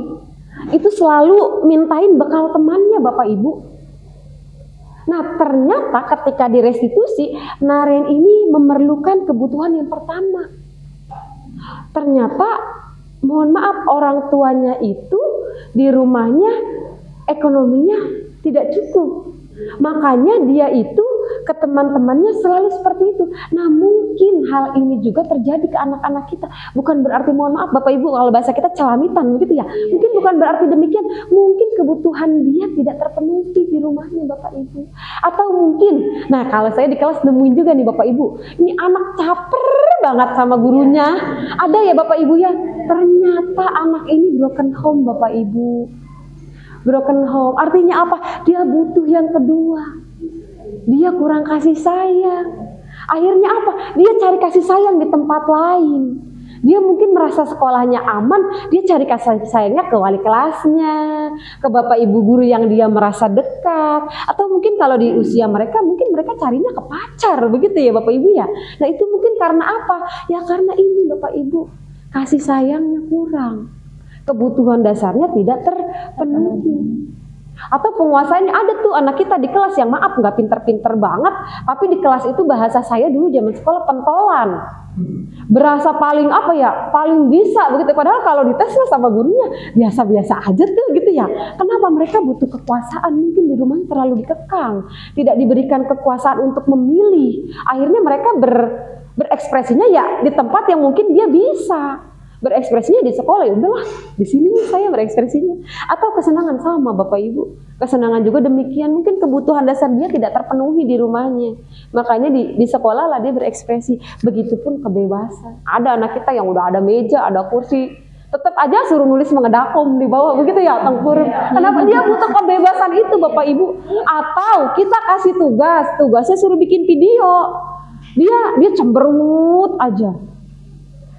itu selalu mintain bekal temannya Bapak Ibu. Nah, ternyata ketika direstitusi, Naren ini memerlukan kebutuhan yang pertama. Ternyata mohon maaf, orang tuanya itu di rumahnya ekonominya tidak cukup. Makanya dia itu ke teman-temannya selalu seperti itu. Nah, mungkin hal ini juga terjadi ke anak-anak kita. Bukan berarti, mohon maaf Bapak Ibu, kalau bahasa kita celamitan begitu ya. Mungkin bukan berarti demikian. Mungkin kebutuhan dia tidak terpenuhi di rumahnya Bapak Ibu. Atau mungkin, nah kalau saya di kelas nemuin juga nih Bapak Ibu, ini anak caper banget sama gurunya. Ada ya Bapak Ibu ya, ternyata anak ini broken home Bapak Ibu. Broken home artinya apa? Dia butuh yang kedua. Dia kurang kasih sayang. Akhirnya apa? Dia cari kasih sayang di tempat lain. Dia mungkin merasa sekolahnya aman, dia cari kasih sayangnya ke wali kelasnya, ke bapak ibu guru yang dia merasa dekat, atau mungkin kalau di usia mereka, mungkin mereka carinya ke pacar, begitu ya bapak ibu ya. Nah itu mungkin karena apa? Ya karena ini bapak ibu, kasih sayangnya kurang, kebutuhan dasarnya tidak terpenuhi. Atau penguasanya ada tuh anak kita di kelas yang maaf nggak pinter-pinter banget, tapi di kelas itu bahasa saya dulu zaman sekolah pentolan, berasa paling apa ya, paling bisa begitu. Padahal kalau ditesnya sama gurunya biasa-biasa aja tuh gitu ya. Kenapa? Mereka butuh kekuasaan, mungkin di rumah terlalu dikekang, tidak diberikan kekuasaan untuk memilih. Akhirnya mereka berekspresinya ya di tempat yang mungkin dia bisa. Berekspresinya di sekolah, ya udahlah di sini saya berekspresinya. Atau kesenangan sama Bapak Ibu, kesenangan juga demikian, mungkin kebutuhan dasar dia tidak terpenuhi di rumahnya, makanya di sekolah lah dia berekspresi. Begitupun kebebasan, ada anak kita yang udah ada meja, ada kursi, tetap aja suruh nulis mengedakom di bawah begitu ya, tengkurap. Kenapa? Dia butuh kebebasan itu Bapak Ibu. Atau kita kasih tugasnya suruh bikin video, dia cemberut aja.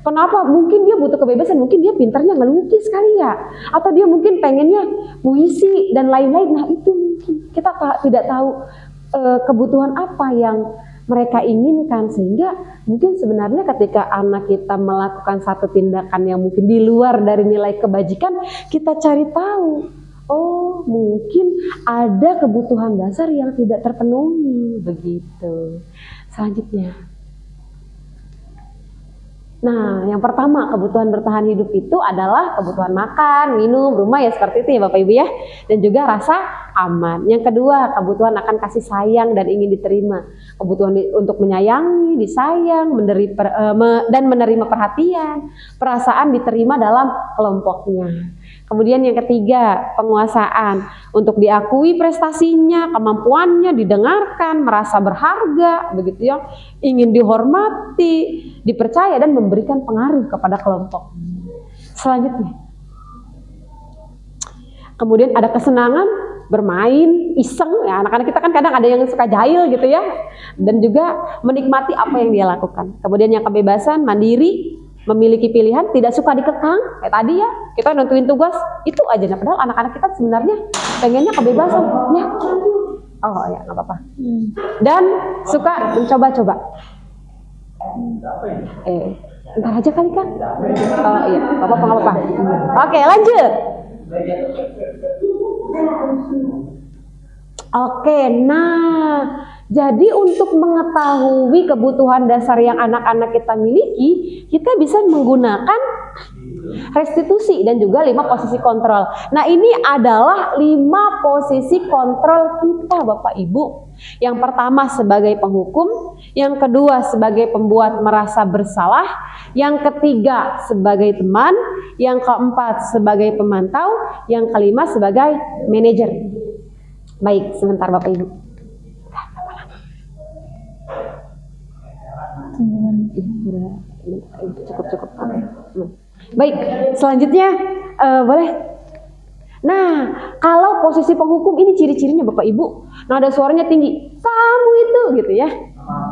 Kenapa? Mungkin dia butuh kebebasan, mungkin dia pintarnya ngelukis kali ya, atau dia mungkin pengennya puisi dan lain-lain. Nah itu mungkin kita tidak tahu kebutuhan apa yang mereka inginkan, sehingga mungkin sebenarnya ketika anak kita melakukan satu tindakan yang mungkin di luar dari nilai kebajikan, kita cari tahu, oh mungkin ada kebutuhan dasar yang tidak terpenuhi begitu. Selanjutnya, nah, yang pertama kebutuhan bertahan hidup itu adalah kebutuhan makan, minum, rumah ya seperti itu ya Bapak Ibu ya. Dan juga rasa aman. Yang kedua, kebutuhan akan kasih sayang dan ingin diterima. Kebutuhan untuk menyayangi, disayang, dan menerima perhatian, perasaan diterima dalam kelompoknya. Kemudian yang ketiga, penguasaan, untuk diakui prestasinya, kemampuannya, didengarkan, merasa berharga, begitu ya, ingin dihormati, dipercaya dan memberikan pengaruh kepada kelompok. Selanjutnya, kemudian ada kesenangan bermain, iseng ya, anak-anak kita kan kadang ada yang suka jahil gitu ya, dan juga menikmati apa yang dia lakukan. Kemudian yang kebebasan, mandiri, memiliki pilihan, tidak suka dikekang, kayak tadi ya, kita nentuin tugas, itu aja. Nah, padahal anak-anak kita sebenarnya pengennya kebebasan, ya. Oh ya, nggak apa-apa. Dan suka mencoba-coba. Ntar aja kali kan? Oh iya, nggak apa-apa. Oke, lanjut. Oke, nah. Jadi untuk mengetahui kebutuhan dasar yang anak-anak kita miliki, kita bisa menggunakan restitusi dan juga 5 posisi kontrol. Nah ini adalah 5 posisi kontrol kita Bapak Ibu. Yang pertama sebagai penghukum, yang kedua sebagai pembuat merasa bersalah, yang ketiga sebagai teman, yang keempat sebagai pemantau, yang kelima sebagai manajer. Baik, sebentar Bapak Ibu. Cukup. Baik, selanjutnya boleh. Nah, kalau posisi penghukum ini ciri-cirinya Bapak Ibu, nada suaranya tinggi, kamu itu gitu ya.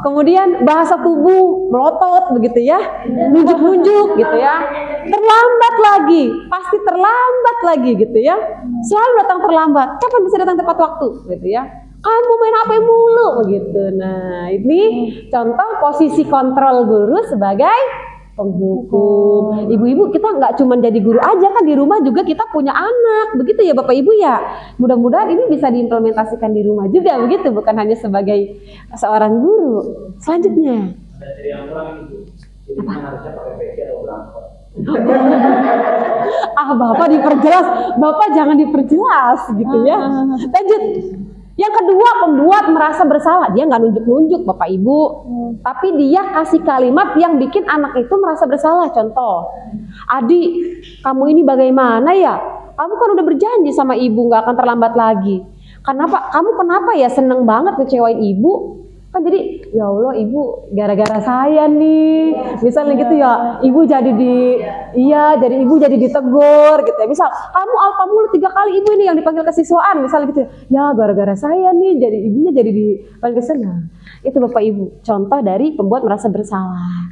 Kemudian bahasa tubuh melotot begitu ya, nunjuk-nunjuk gitu ya. Terlambat lagi, pasti terlambat lagi gitu ya. Selalu datang terlambat. Kapan bisa datang tepat waktu gitu ya? Kamu main HP mulu begitu. Nah, ini contoh posisi kontrol guru sebagai penghukum. Ibu-ibu, kita nggak cuma jadi guru aja kan, di rumah juga kita punya anak, begitu ya Bapak Ibu ya. Mudah-mudahan ini bisa diimplementasikan di rumah juga begitu, bukan hanya sebagai seorang guru. Selanjutnya. Bapak diperjelas, Bapak jangan diperjelas gitu ya. Lanjut. Yang kedua, pembuat merasa bersalah. Dia nggak nunjuk-nunjuk Bapak Ibu, tapi dia kasih kalimat yang bikin anak itu merasa bersalah. Contoh, adik, kamu ini bagaimana ya? Kamu kan udah berjanji sama ibu nggak akan terlambat lagi. Kenapa ya seneng banget ngecewain ibu? Kan jadi, ya Allah ibu gara-gara saya nih, misalnya gitu ya, ibu jadi ibu jadi ditegur gitu ya. Misal kamu alfa mulu 3 kali, ibu ini yang dipanggil kesiswaan, misalnya gitu ya, gara-gara saya nih jadi ibunya jadi dipanggil kesana. Itu Bapak Ibu contoh dari pembuat merasa bersalah.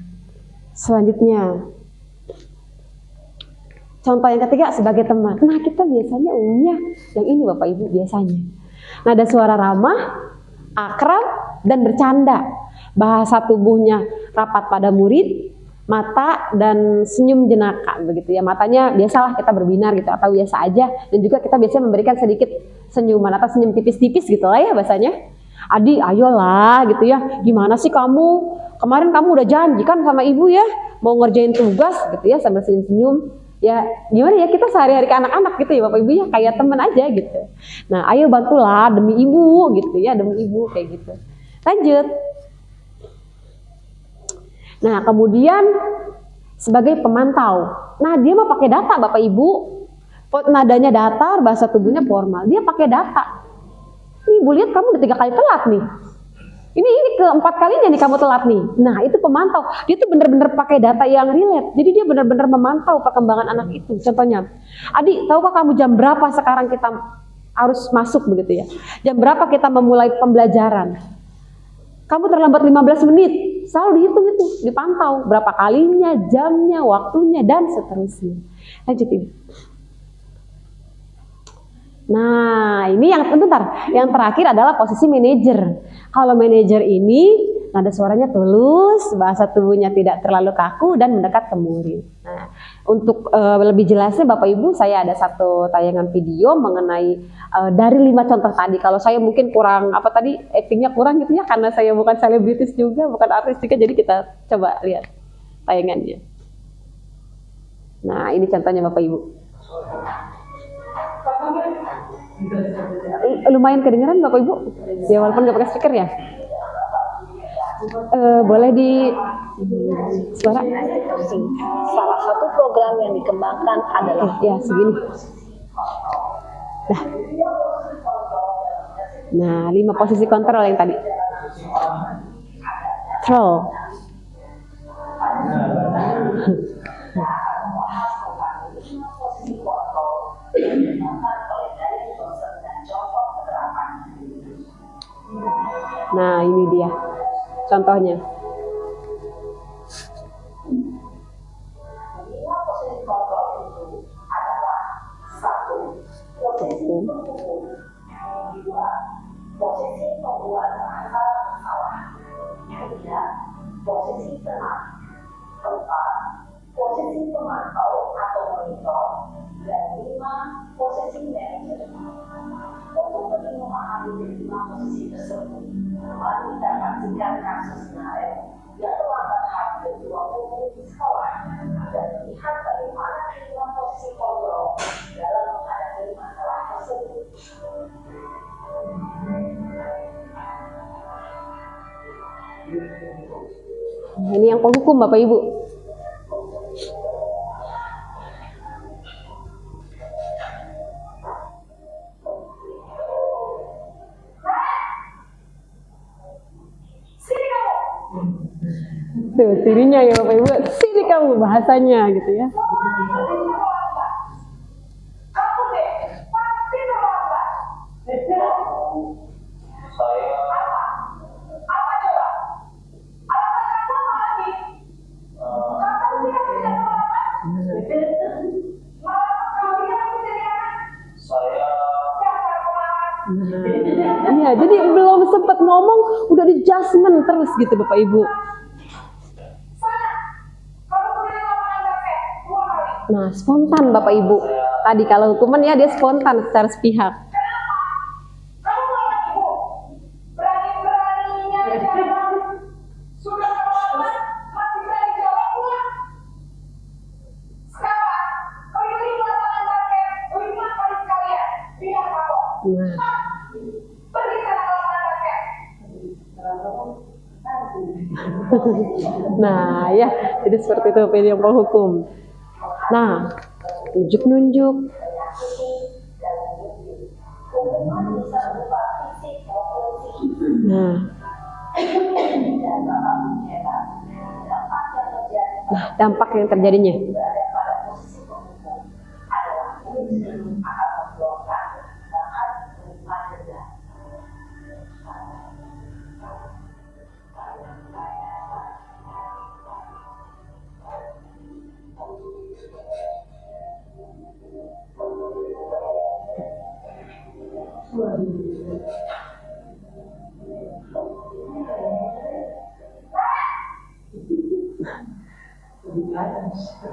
Selanjutnya, contoh yang ketiga sebagai teman. Nah, kita biasanya umumnya yang ini Bapak Ibu biasanya. Nada suara ramah, akrab, dan bercanda. Bahasa tubuhnya rapat pada murid, mata dan senyum jenaka begitu ya. Matanya biasalah kita berbinar gitu atau biasa aja, dan juga kita biasanya memberikan sedikit senyuman atau senyum tipis-tipis gitu lah ya bahasanya. Adik, ayolah gitu ya. Gimana sih kamu? Kemarin kamu udah janji kan sama ibu ya mau ngerjain tugas gitu ya, sambil senyum-senyum. Ya gimana ya, kita sehari-hari ke anak-anak gitu ya Bapak Ibu ya, kayak temen aja gitu. Nah ayo bantulah demi ibu gitu ya, demi ibu kayak gitu. Lanjut. Nah kemudian sebagai pemantau. Nah dia mah pakai data Bapak Ibu. Nadanya datar, bahasa tubuhnya formal. Dia pakai data. Nih Bu lihat kamu udah 3 kali telat nih. Ini keempat kalinya nih kamu telat nih. Nah itu pemantau. Dia tuh bener-bener pakai data yang relate. Jadi dia bener-bener memantau perkembangan anak itu. Contohnya, adik tahukah kamu jam berapa sekarang kita harus masuk begitu ya? Jam berapa kita memulai pembelajaran? Kamu terlambat 15 menit. Selalu dihitung itu, dipantau. Berapa kalinya, jamnya, waktunya, dan seterusnya. Lanjut Ibu. Nah, ini yang terakhir adalah posisi manajer. Kalau manajer ini nada suaranya tulus, bahasa tubuhnya tidak terlalu kaku dan mendekat ke murid. Nah, untuk lebih jelasnya Bapak Ibu, saya ada satu tayangan video mengenai dari 5 contoh tadi. Kalau saya mungkin kurang actingnya kurang gitu ya, karena saya bukan selebritis juga, bukan artis juga, jadi kita coba lihat tayangannya. Nah, ini contohnya Bapak Ibu. Lumayan kedengeran Bapak Ibu ya, walaupun nggak pakai speaker ya. Boleh di suara. Salah satu program yang dikembangkan adalah Ya segini. Nah 5 posisi kontrol yang tadi. Control. Nah ini dia contohnya. posisi membuat merasa bersalah. Ketiga, posisi tenang. Keempat, posisi pemantau atau monitor. Dan 5, posisi manajer. Untuk lebih memahami kelima posisi tersebut, mari kita saksikan kasus menarik yang terlambat hampir 20 menit di sekolah dan melihat bagaimana kelima posisi kontrol dalam menghadapi masalah tersebut. Ini yang penghukum Bapak Ibu. Tuh cirinya ya Bapak Ibu, sini kamu bahasanya gitu ya. Iya, jadi belum sempat ngomong udah di adjustment terus gitu Bapak Ibu. Nah, spontan Bapak Ibu. Tadi kalau hukuman ya dia spontan secara sepihak. Nah. Nah, ya, jadi seperti itu opini penghukum. Nah, nunjuk-nunjuk. Hubungan bisa berupa fisik maupun psikis. Nah, Dan Bapak mencatat dampak yang terjadi dampak yang terjadinya. berada pada posisi penghukum adalah cenderung akan memblokkan bahkan menerima denda.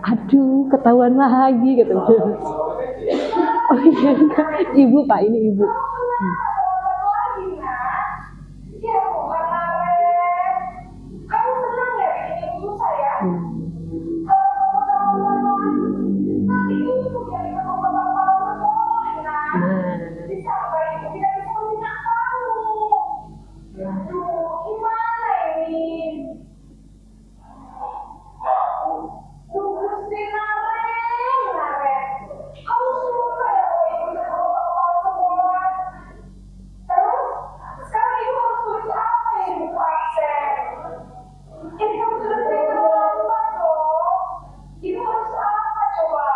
Aduh, ketahuan lagi gitu. Oh iya, enggak. Ibu Pak, ini ibu. Ya Tuhan, Aren. Kamu senang ya bikin ibu saya? Kalau kamu sama-sama, nanti ibu jadi ketua bapak sekolah, nak. Sampai ibu tidak bisa membina kamu. Aduh, gimana ini? Tunggu sih, Naren. Kamu suka ya kalau ibu jadi ketua bapak sekolah? Terus, sekarang ibu harus tulis apa yang ibu praktek? Ini kamu sudah sering terlambat dong. Ibu harus apa coba?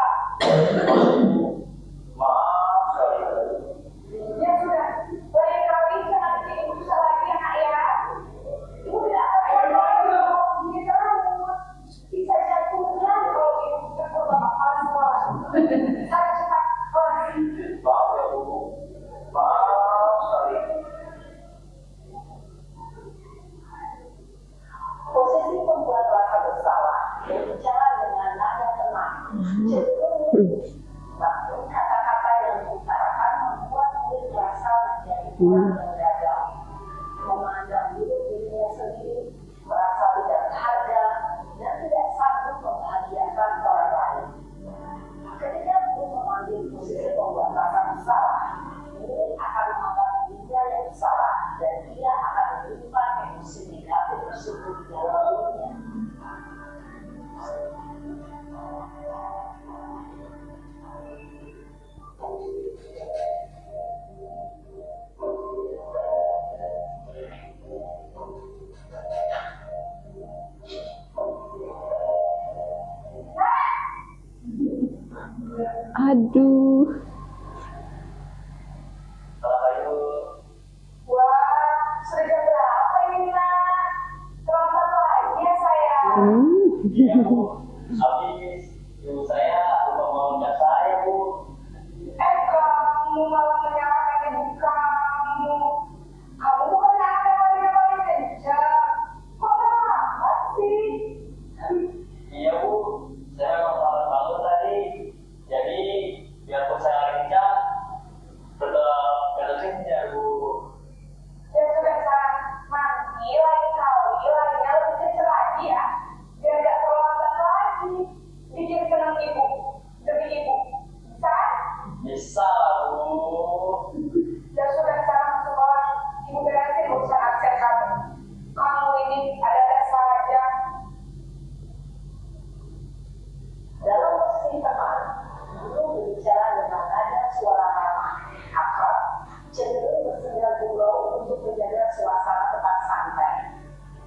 Maaf sekali. Ya sudah, lain kali jangan bikin ibu susah lagi ya nak ya. Ibu tidak akan pernah begini terus. Bisa jatuhnya kalau ibu ketua bapak sekolah. Saya cepat kelas. Maaf ya Bu. Maaf sekali. Posisi pembuat rasa bersalah berbicara dengan nada tenang, cenderung namun kata-kata yang diutarakan membuat murid merasa menjadi orang yang gagal, memandang dirinya sendiri, merasa tidak berharga, dan tidak sanggup membahagiakan orang lain. Ketika murid mengambil posisi pembuat rasa bersalah, murid akan menganggap dirinya yang bersalah dan dia akan menyimpan emosi negatif tersebut di dalam dirinya. Aduh. Wah, sudah jam berapa ini nak? Terlambat lagi ya sayang. Iya Bu. Habis ibu saya lupa mau ngajak saya Bu. Kamu malah menyalahkan ibu kamu. Kamu bukan anak yang paling kencang. Kok terlambat sih? Iya Bu. Saya memang salah banget tadi. Jadi biarpun saya kencang, tetap kencangnya Bu. Ya sudah sayang, nanti lain kali larinya lebih kencang lagi ya. Biar gak terlambat lagi. Bikin senang ibu demi ibu. Bisa? Bisa lah Bu. Ya sudah sekarang masuk sekolah. Ibu beresin urusan absen kamu. Kamu ini ada dasar aja. Dalam posisi teman, guru berbicara dengan nada suara ramah, akrab, cenderung bersenda gurau untuk menjaga suasana tetap santai.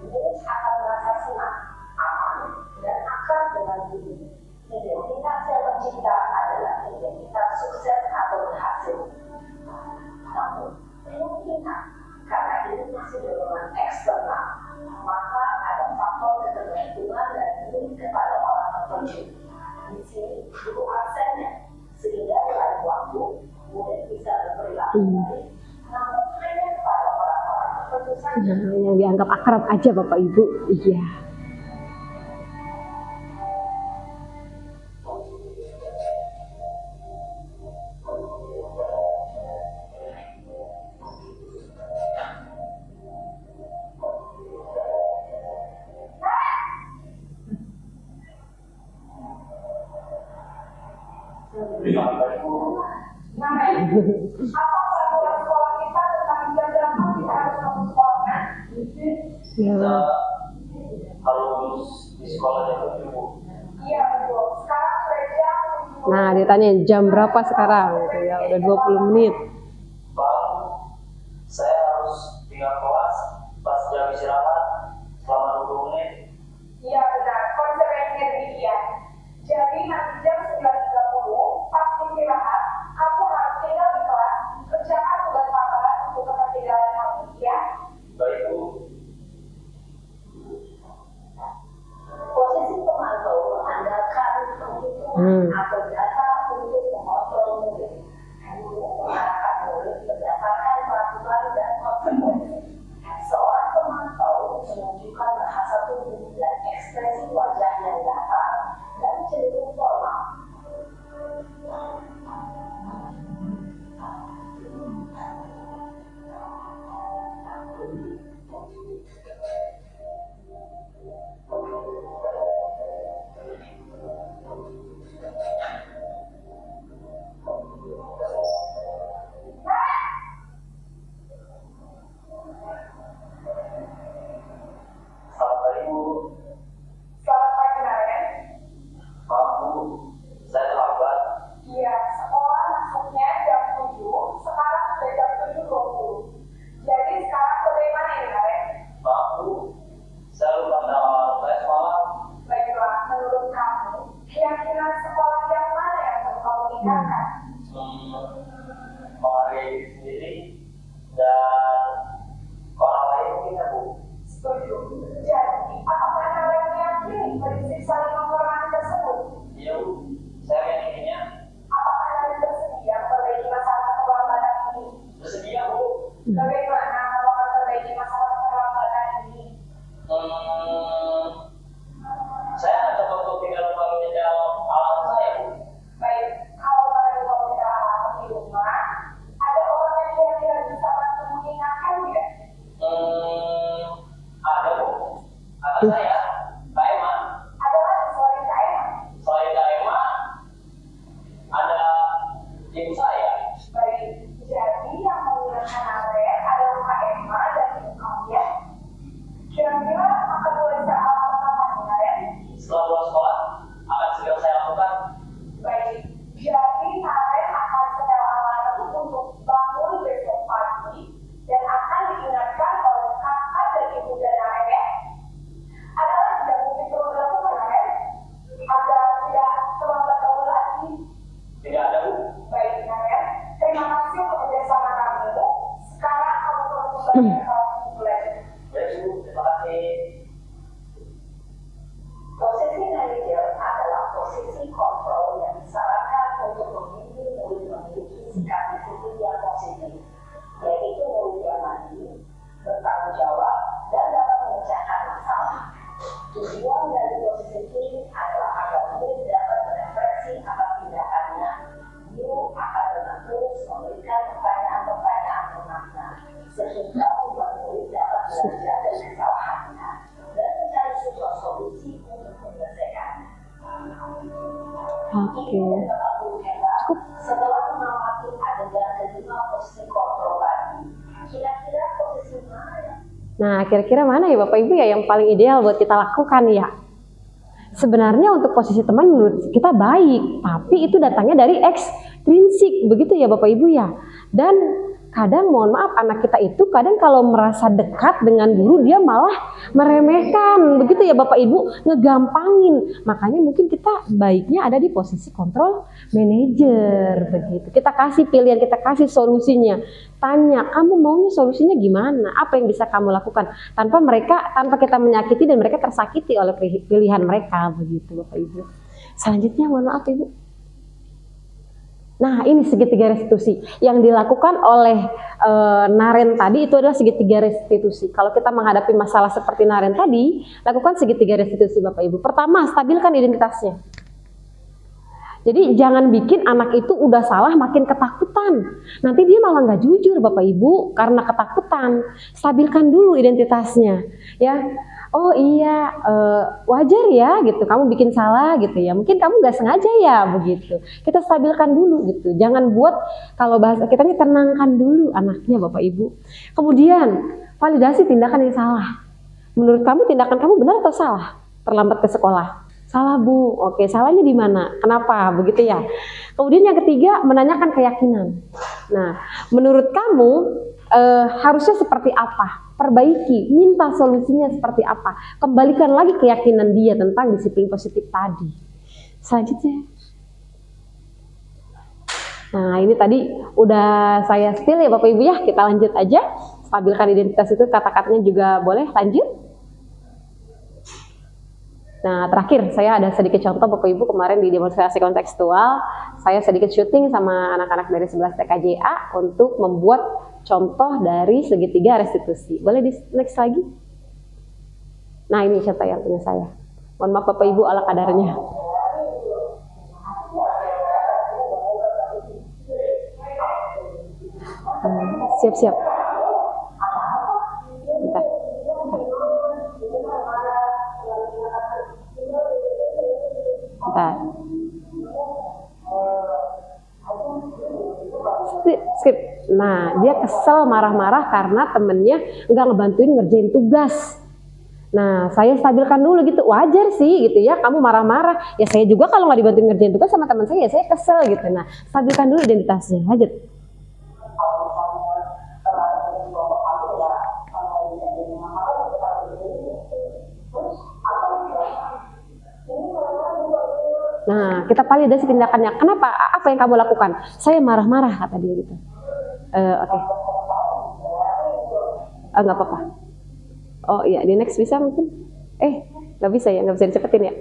Murid akan merasa senang, aman, dan akrab dengan guru. Identitas yang tercipta adalah identitas sukses atau berhasil. Namun, perlu diingat, karena ini masih dorongan eksternal, maka ada faktor ketergantungan dari murid kepada orang tertentu. Di sini butuh absennya, sehingga di lain waktu murid bisa berperilaku baik, namun hanya kepada orang-orang tertentu saja. Nah, yang dianggap akrab aja Bapak Ibu. Iya. Nah, apa peraturan sekolah kita tentang jam berapa kita harus masuk sekolah? Ya. sekolah jam 7, Bu. Iya betul. Sekarang sudah jam 7. Nah, ditanya jam berapa sekarang gitu ya, udah 20 menit. Bang, saya harus tinggal kelas pas jam istirahat selama 20 menit. Iya benar. Konsekuensinya demikian. Jadi nanti jam 9.30 pas istirahat, kamu harus tinggal di kelas, kerjakan tugas tambahan untuk ketertinggalan kamu, ya. Baik, Bu. Posisi pemantau mengandalkan penghitungan atau data untuk mengontrol murid. Mengarahkan murid berdasarkan peraturan dan konsekuensi. Seorang pemantau menunjukkan bahasa tubuh dan ekspresi wajah yang datar dan cenderung formal. Selamat pagi, Bu. Selamat pagi, Naren. Maaf, Bu. Saya terlambat. Iya, sekolah masuknya jam 7, sekarang sudah jam 7.20. Jadi sekarang bagaimana ini, Naren? Maaf, Bu. Saya lupa tanggal tes malam. Baiklah, menurut kamu, kira-kira sekolah yang mana yang perlu kamu tinggalkan? Menghargai diri sendiri dan orang lain mungkin ya, Bu. Setuju. Jadi, apakah Naren meyakini prinsip saling menghormati tersebut? Iya, Bu. Saya meyakininya. Apakah Naren bersedia memperbaiki masalah keterlambatan ini? Bersedia, Bu. Bagaimana kalau memperbaiki masalah keterlambatan ini? Saya akan coba untuk tinggal menjajal alam saya, Bu. Baik, kalau Naren mau minta alamat di rumah, ada orang yang kira-kira bisa bantu mengingatkan tidak? Ada, Bu. Ada saya, Kak Emma. Ada lagi selain Kak Emma? Selain Kak Emma, ada ibu saya. Baik, jadi yang mengingatkan Naren adalah Kak Emma dan ibu kamu ya. Kira-kira akan mulai alamat apa nih, Naren? Setelah pulang sekolah, akan segera saya lakukan. Baik, jadi Naren akan setel alarm untuk bangun besok pagi dan akan diingatkan oleh kakak dan ibu dan Naren ya. Ada lagi yang mungkin perlu dilakukan, Naren? Agar tidak terlambat bangun lagi. Tidak ada, Bu. Baik, Naren. Terima kasih untuk kerjasama kamu. Sekarang kamu perlu kembali ke kelas belajar. Baik, Bu. Terima kasih. Posisi manajer adalah posisi kontrol yang disarankan untuk membimbing murid memiliki sikap disiplin yang positif, yaitu murid yang mandiri, bertanggung jawab, dan dapat memecahkan masalah. Tujuan dari posisi ini adalah agar murid dapat berefleksi atas tindakannya. Guru akan dengan terus memberikan pertanyaan-pertanyaan bermakna, sehingga membuat murid dapat belajar dari kesalahannya dan mencari sebuah solusi untuk menyelesaikannya. Oke. Ini adalah guru hebat. Setelah mengamati adegan kelima posisi kontrol tadi, kira-kira posisi mana yang Nah, kira-kira mana ya Bapak Ibu ya yang paling ideal buat kita lakukan ya? Sebenarnya untuk posisi teman menurut kita baik, tapi itu datangnya dari ekstrinsik, begitu ya Bapak Ibu ya. Dan kadang mohon maaf anak kita itu kadang kalau merasa dekat dengan guru dia malah meremehkan, begitu ya Bapak Ibu, ngegampangin. Makanya mungkin kita baiknya ada di posisi kontrol manager, begitu. Kita kasih pilihan, kita kasih solusinya. Tanya, kamu maunya solusinya gimana? Apa yang bisa kamu lakukan? Tanpa kita menyakiti dan mereka tersakiti oleh pilihan mereka, begitu Bapak Ibu. Selanjutnya mohon maaf Ibu. Nah, ini segitiga restitusi yang dilakukan oleh Naren tadi itu adalah segitiga restitusi. Kalau kita menghadapi masalah seperti Naren tadi, lakukan segitiga restitusi Bapak Ibu. Pertama, stabilkan identitasnya. Jadi jangan bikin anak itu udah salah makin ketakutan. Nanti dia malah nggak jujur Bapak Ibu karena ketakutan. Stabilkan dulu identitasnya, ya. Oh iya, wajar ya gitu. Kamu bikin salah gitu ya. Mungkin kamu nggak sengaja ya begitu. Kita stabilkan dulu gitu. Jangan buat kalau bahasa kita ini tenangkan dulu anaknya Bapak Ibu. Kemudian validasi tindakan yang salah. Menurut kamu tindakan kamu benar atau salah? terlambat ke sekolah? Salah Bu. Oke, salahnya di mana? Kenapa? Begitu ya. Kemudian yang ketiga, menanyakan keyakinan. Nah, menurut kamu harusnya seperti apa? Perbaiki, minta solusinya seperti apa? Kembalikan lagi keyakinan dia tentang disiplin positif tadi. Selanjutnya. Nah, ini tadi udah saya spill ya Bapak Ibu ya. Kita lanjut aja. Stabilkan identitas itu kata-katanya juga boleh. Lanjut. Nah, terakhir saya ada sedikit contoh Bapak Ibu, kemarin di demonstrasi kontekstual saya sedikit syuting sama anak-anak dari 11 TKJA untuk membuat contoh dari segitiga restitusi. Boleh di next lagi? Nah, ini contoh yang punya saya. Mohon maaf Bapak Ibu ala kadarnya. Siap-siap. Bentar. Bentar. Skip. Nah, dia kesel marah-marah karena temennya nggak ngebantuin ngerjain tugas. Nah, saya stabilkan dulu gitu. Wajar sih gitu ya, kamu marah-marah. Ya saya juga kalau nggak dibantuin ngerjain tugas sama teman saya, ya saya kesel gitu. Nah, stabilkan dulu identitasnya. Lanjut. Nah, kita validasi tindakannya. Kenapa? Apa yang kamu lakukan? Saya marah-marah, kata dia gitu. Oke. Nggak apa-apa. Oh iya, di next bisa mungkin? Nggak bisa ya, nggak bisa dicepetin ya.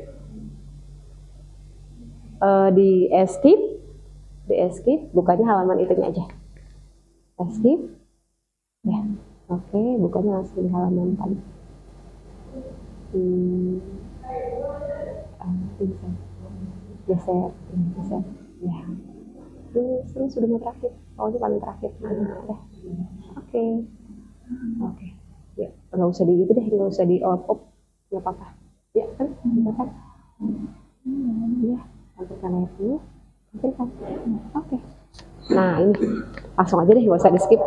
Di escape, bukannya halaman itunya aja. Escape, ya. Oke, bukannya langsung di halaman tadi. Bisa. Geser, ya. Ini sudah mau terakhir. Oh, ini paling terakhir. Oke. Ya, nggak usah di gitu deh, nggak usah di op, nggak apa-apa. Ya kan, kan? Ya, tampilkan air dulu. Tampilkan. Oke. Nah, ini langsung aja deh, nggak usah di skip.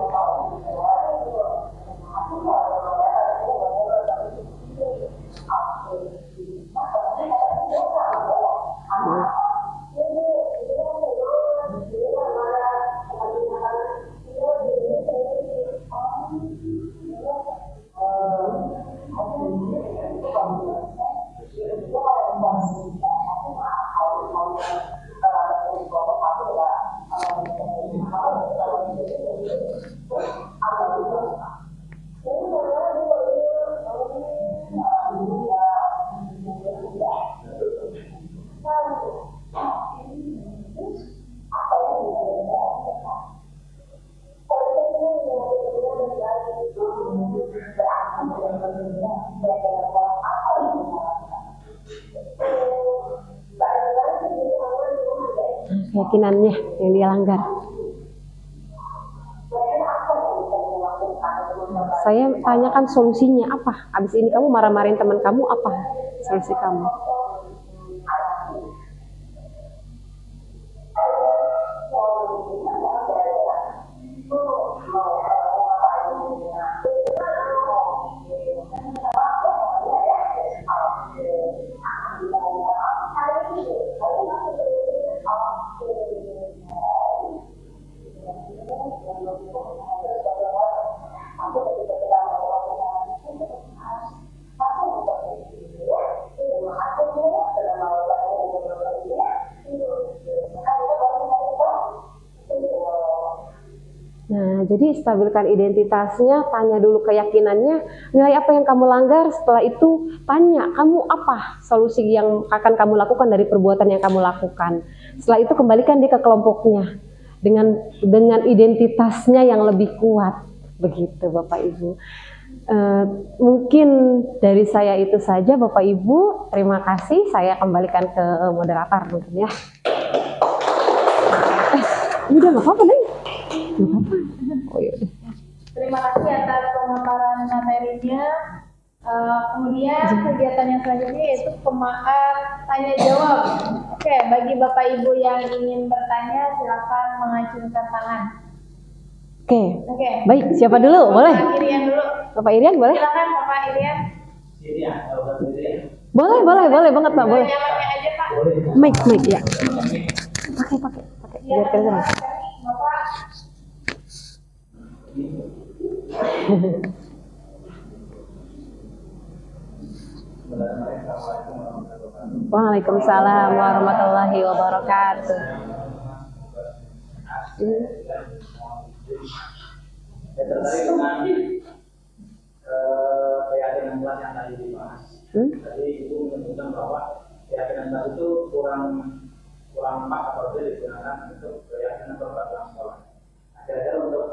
Keyakinannya yang dia langgar. Saya tanyakan solusinya apa? Abis ini kamu marah-marahin teman kamu, apa solusi kamu? Nah, jadi stabilkan identitasnya, tanya dulu keyakinannya, nilai apa yang kamu langgar, setelah itu tanya, kamu apa solusi yang akan kamu lakukan dari perbuatan yang kamu lakukan. Setelah itu kembalikan dia ke kelompoknya, dengan identitasnya yang lebih kuat. Begitu Bapak Ibu. Mungkin dari saya itu saja Bapak Ibu, terima kasih, saya kembalikan ke moderator mungkin ya. Udah nggak apa-apa deh. Oh, iya. Terima kasih atas pemaparan materinya. Kemudian kegiatan yang selanjutnya yaitu tanya jawab. Oke, bagi Bapak Ibu yang ingin bertanya silakan mengacungkan tangan. Oke. Baik, siapa dulu? Boleh? Bapak Irian dulu. Bapak Irian boleh? Silakan Bapak Irian. Boleh banget Pak, boleh. Mic ya. Pakai biar kedengeran. Waalaikumsalam warahmatullahi wabarakatuh. Saya tertarik dengan keyakinan kelas yang tadi dibahas. Tadi Ibu menyebutkan bahwa keyakinan kelas itu kurang pas apabila digunakan untuk keyakinan peraturan sekolah. Kira-kira untuk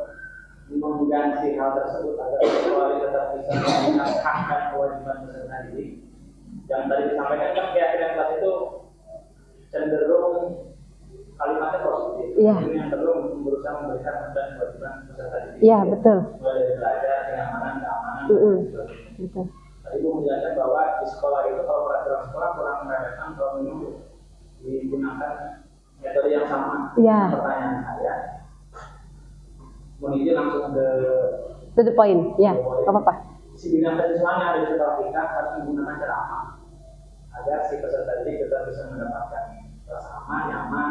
mengganti hal tersebut agar sekolah tetap bisa memberikan hak dan kewajiban peserta didik. Yang tadi disampaikan kan keyakinan kelas itu cenderung kalimatnya positif. Iya. Ini yang perlu berusaha memberikan hak dan kewajiban peserta didik. Iya, betul. Mulai dari belajar, kenyamanan, keamanan. Betul. Tadi Ibu menjelaskan bahwa di sekolah itu kalau peraturan sekolah kurang merelevan kalau memang digunakan metode yang sama. Iya. Pertanyaan saya, mohon izin langsung ke To the point. Ya, nggak apa-apa. si bidang kesesuaian yang ada di sekolah kita harus menggunakan cara apa agar si peserta didik tetap bisa mendapatkan rasa aman, nyaman,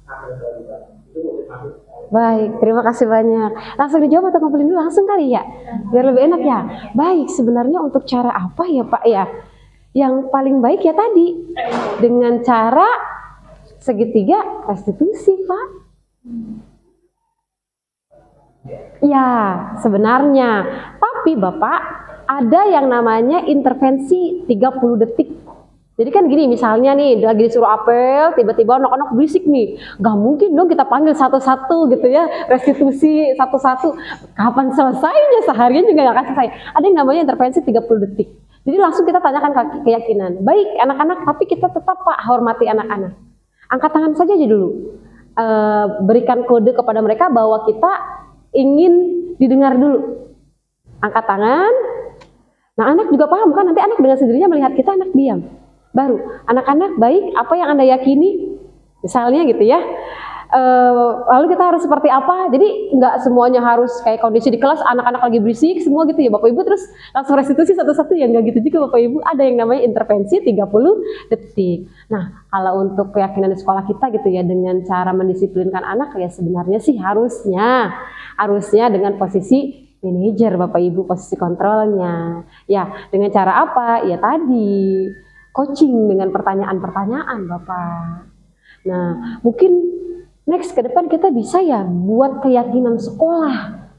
hak dan kewajiban. Itu Bu, terima kasih. Baik, terima kasih banyak. Langsung dijawab atau ngumpulin dulu langsung kali ya? Biar lebih enak ya. Baik, sebenarnya untuk cara apa ya Pak ya? Yang paling baik ya tadi dengan cara segitiga restitusi Pak. Ya, sebenarnya. Tapi Bapak, ada yang namanya intervensi 30 detik. Jadi kan gini, misalnya nih lagi disuruh apel, tiba-tiba anak-anak berisik nih. Gak mungkin dong kita panggil satu-satu gitu ya, restitusi satu-satu. Kapan selesainya? Seharian juga gak akan selesai. Ada yang namanya intervensi 30 detik. Jadi langsung kita tanyakan keyakinan. Baik anak-anak, tapi kita tetap Pak hormati anak-anak. Angkat tangan saja aja dulu. Berikan kode kepada mereka bahwa kita ingin didengar dulu. Angkat tangan. Nah anak juga paham kan, nanti anak dengan sendirinya melihat kita, anak diam. Baru, anak-anak baik, apa yang Anda yakini? Misalnya gitu ya. Lalu kita harus seperti apa? Jadi nggak semuanya harus kayak kondisi di kelas, anak-anak lagi berisik semua gitu ya Bapak Ibu, terus langsung restitusi satu-satu, ya nggak gitu juga Bapak Ibu. Ada yang namanya intervensi 30 detik. Nah, kalau untuk keyakinan di sekolah kita gitu ya, dengan cara mendisiplinkan anak ya sebenarnya sih harusnya dengan posisi manajer Bapak Ibu, posisi kontrolnya. Ya, dengan cara apa? Ya tadi coaching dengan pertanyaan-pertanyaan Bapak. Nah, mungkin next ke depan kita bisa ya buat keyakinan sekolah,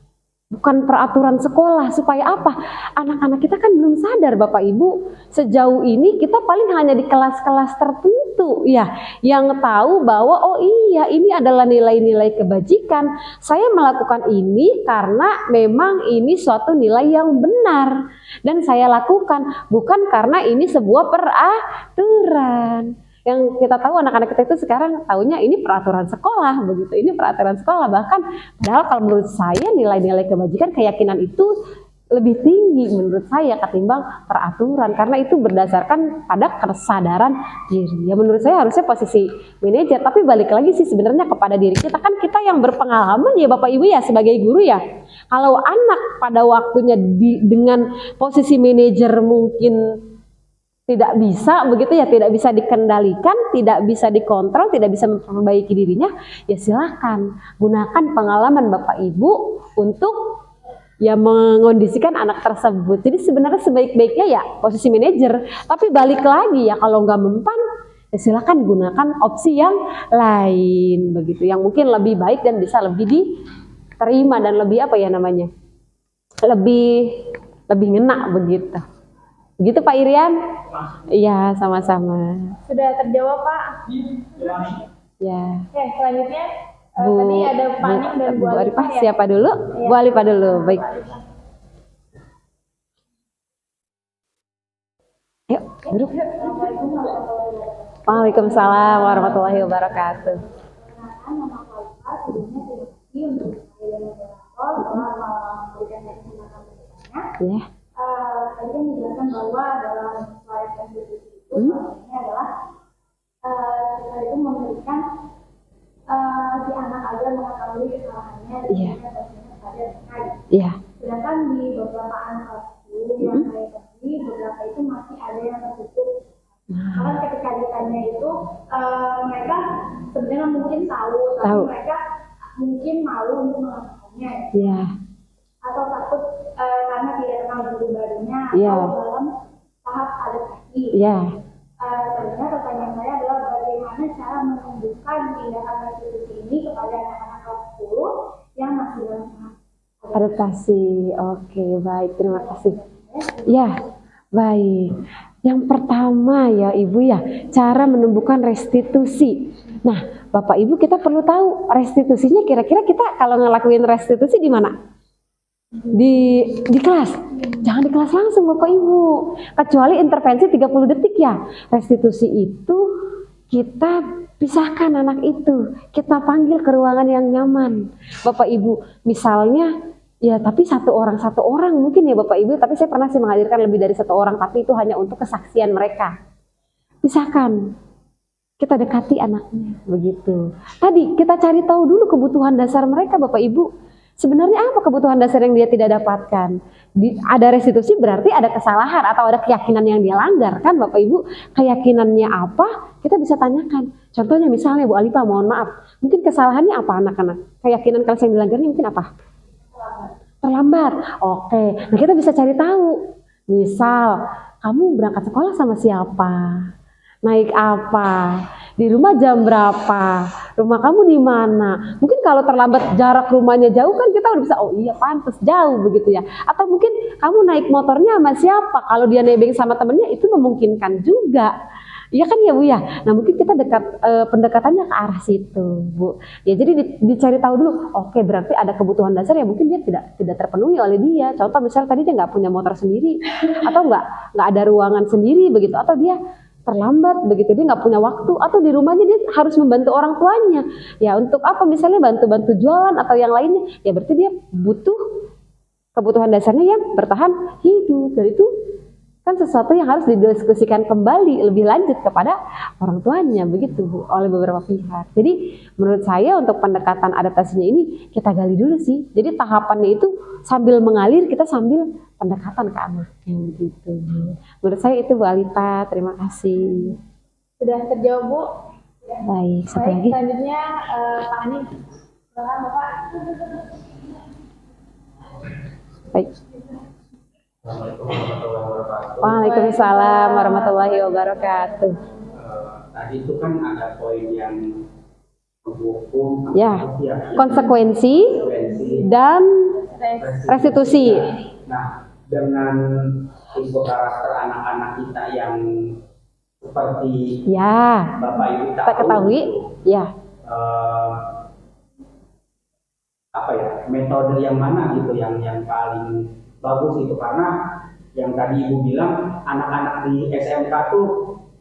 bukan peraturan sekolah. Supaya apa? Anak-anak kita kan belum sadar Bapak Ibu, sejauh ini kita paling hanya di kelas-kelas tertentu ya, yang tahu bahwa oh iya ini adalah nilai-nilai kebajikan. Saya melakukan ini karena memang ini suatu nilai yang benar dan saya lakukan, bukan karena ini sebuah peraturan. Yang kita tahu anak-anak kita itu sekarang tahunya ini peraturan sekolah, begitu, ini peraturan sekolah. Bahkan padahal kalau menurut saya nilai-nilai kebajikan, keyakinan itu lebih tinggi menurut saya ketimbang peraturan, karena itu berdasarkan pada kesadaran diri. Ya menurut saya harusnya posisi manajer, tapi balik lagi sih sebenarnya kepada diri kita, kan kita yang berpengalaman ya Bapak Ibu ya sebagai guru ya. Kalau anak pada waktunya dengan posisi manajer mungkin tidak bisa begitu ya, tidak bisa dikendalikan, tidak bisa dikontrol, tidak bisa memperbaiki dirinya, ya silahkan gunakan pengalaman Bapak Ibu untuk ya mengondisikan anak tersebut. Jadi sebenarnya sebaik-baiknya ya posisi manajer, tapi balik lagi ya kalau nggak mempan ya silahkan gunakan opsi yang lain begitu, yang mungkin lebih baik dan bisa lebih diterima dan lebih apa ya namanya, lebih ngena begitu. Begitu Pak Irian? Iya, sama-sama. Sudah terjawab Pak? Ya. Oke, selanjutnya tadi ada Panik dan Bu Alifah ya? Siapa dulu? Bu Alifah dulu, baik. Yuk, duduk. Waalaikumsalam warahmatullahi wabarakatuh. Ya. Tadi kan dijelaskan bahwa dalam slide restitusi itu ini adalah kita itu memberikan si anak agar mengetahui kesalahannya dan kemudian pada sekali. Sedangkan di beberapa anak kelas yang saya pergi, beberapa itu masih ada yang tertutup Karena ketika ditanya itu mereka sebenarnya mungkin tahu, tapi Tahu. mereka mungkin malu untuk mengatakannya, Ya, atau takut karena tidak kenal guru barunya, Iya. atau dalam tahap adaptasi. ya. Sebenarnya pertanyaan saya adalah bagaimana cara menunjukkan tindakan restitusi ini kepada anak-anak kelas 10 yang masih dalam tahap Adaptasi. Oke, baik. Terima kasih. Ya, baik. Yang pertama ya Ibu ya, cara menumbuhkan restitusi. Nah, Bapak Ibu kita perlu tahu restitusinya kira-kira kita kalau ngelakuin restitusi di mana? Di kelas. Jangan di kelas langsung Bapak Ibu. Kecuali intervensi 30 detik ya. Restitusi itu kita pisahkan anak itu. Kita panggil ke ruangan yang nyaman. Bapak Ibu, misalnya ya tapi satu orang mungkin ya Bapak Ibu, tapi saya pernah sih menghadirkan lebih dari satu orang, tapi itu hanya untuk kesaksian mereka. Pisahkan. Kita dekati anaknya, begitu. Tadi kita cari tahu dulu kebutuhan dasar mereka Bapak Ibu. Sebenarnya apa kebutuhan dasar yang dia tidak dapatkan? Ada restitusi berarti ada kesalahan atau ada keyakinan yang dia langgar kan Bapak Ibu? Keyakinannya apa? Kita bisa tanyakan. Contohnya misalnya Bu Alifa, mohon maaf. Mungkin kesalahannya apa anak-anak? Keyakinan kelas yang dilanggarnya mungkin apa? Terlambat. Oke. Nah kita bisa cari tahu. Misal, kamu berangkat sekolah sama siapa? Naik apa? Di rumah jam berapa? Rumah kamu di mana? Mungkin kalau terlambat jarak rumahnya jauh kan kita udah bisa, oh iya pantas jauh begitu ya. Atau mungkin kamu naik motornya sama siapa? Kalau dia nebeng sama temennya itu memungkinkan juga. Iya kan ya Bu ya? Nah mungkin kita pendekatannya ke arah situ Bu. Ya jadi dicari tahu dulu, oke berarti ada kebutuhan dasar yang mungkin dia tidak terpenuhi oleh dia. Contoh misalnya tadi dia nggak punya motor sendiri, atau nggak ada ruangan sendiri begitu, atau dia terlambat begitu, dia nggak punya waktu, atau di rumahnya dia harus membantu orang tuanya. Ya untuk apa misalnya bantu-bantu jualan atau yang lainnya, ya berarti dia butuh kebutuhan dasarnya yang bertahan hidup. Dan itu kan sesuatu yang harus didiskusikan kembali lebih lanjut kepada orang tuanya begitu Bu, oleh beberapa pihak. Jadi menurut saya untuk pendekatan adaptasinya ini kita gali dulu sih. Jadi tahapannya itu sambil mengalir, kita sambil pendekatan ke anaknya begitu. Menurut saya itu Bu Alita, terima kasih. Sudah terjawab Bu. Baik, satu Baik, lagi. selanjutnya Pak Ani, silakan Bapak. Baik. Waalaikumsalam warahmatullahi wabarakatuh. Tadi itu kan ada poin yang menghukum Ya, konsekuensi dan restitusi. Nah, dengan tipe karakter anak-anak kita yang seperti Ya, Bapak Ibu kita ketahui. gitu, Ya, apa ya, metode yang mana gitu yang paling bagus itu, karena yang tadi Ibu bilang anak-anak di SMK tuh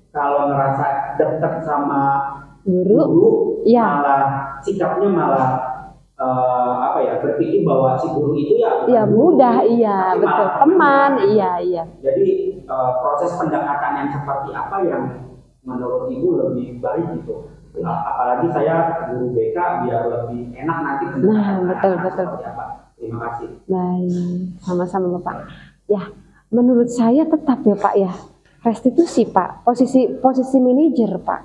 kalau ngerasa dekat sama guru ya, malah sikapnya malah apa ya, berpikir bahwa si guru itu ya ya guru, mudah, iya tapi betul. malah Teman, temannya. iya. Jadi proses pendekatan yang seperti apa yang menurut Ibu lebih baik gitu? Apalagi saya guru BK biar lebih enak nanti pendekatan. Nah, betul. Seperti apa? Terima kasih. Baik, sama-sama Bapak. Ya, menurut saya tetap ya Pak ya, restitusi Pak, posisi manajer Pak.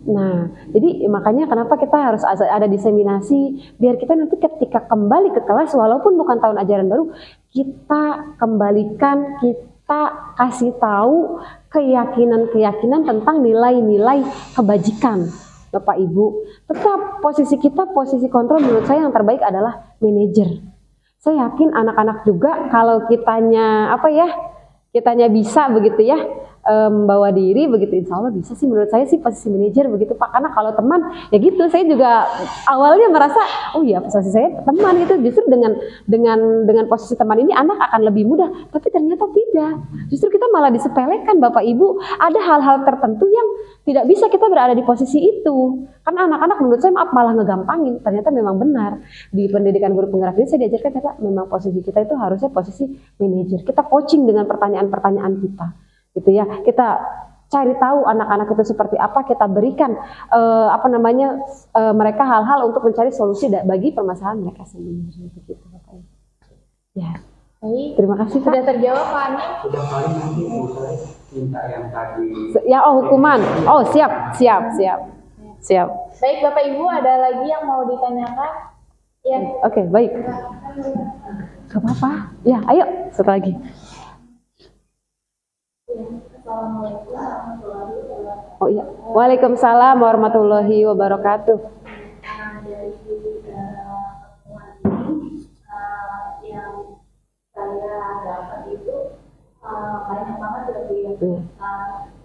Nah, jadi makanya kenapa kita harus ada diseminasi, biar kita nanti ketika kembali ke kelas, walaupun bukan tahun ajaran baru, kita kembalikan, kita kasih tahu keyakinan-keyakinan tentang nilai-nilai kebajikan. Bapak Ibu, tetap posisi kita, posisi kontrol menurut saya yang terbaik adalah manajer. Saya yakin anak-anak juga kalau kitanya bisa begitu ya, membawa diri begitu, insya Allah bisa sih menurut saya sih posisi manajer begitu Pak. Karena kalau teman ya gitu, saya juga awalnya merasa oh iya posisi saya teman itu, justru dengan posisi teman ini anak akan lebih mudah, tapi ternyata tidak, justru kita malah disepelekan Bapak Ibu. Ada hal-hal tertentu yang tidak bisa kita berada di posisi itu, karena anak-anak menurut saya malah ngegampangin. Ternyata memang benar di pendidikan guru penggerak ini saya diajarkan ternyata memang posisi kita itu harusnya posisi manajer. Kita coaching dengan pertanyaan-pertanyaan kita gitu ya, kita cari tahu anak-anak itu seperti apa, kita berikan mereka hal-hal untuk mencari solusi bagi permasalahan mereka sendiri begitu Bapak. Ya, Baik. Terima kasih Pak. Sudah terjawab Pak Ani? Sudah paling nanti bisa minta yang tadi. Ya, oh hukuman. Oh siap. Baik Bapak Ibu, ada lagi yang mau ditanyakan? Ya. Oke, baik. Gak apa-apa. Ya, ayo satu lagi. Assalamualaikum warahmatullahi wabarakatuh. Oh iya. Waalaikumsalam warahmatullahi wabarakatuh. Dari pertemuan ini yang saya dapat itu banyak banget ya Bu ya.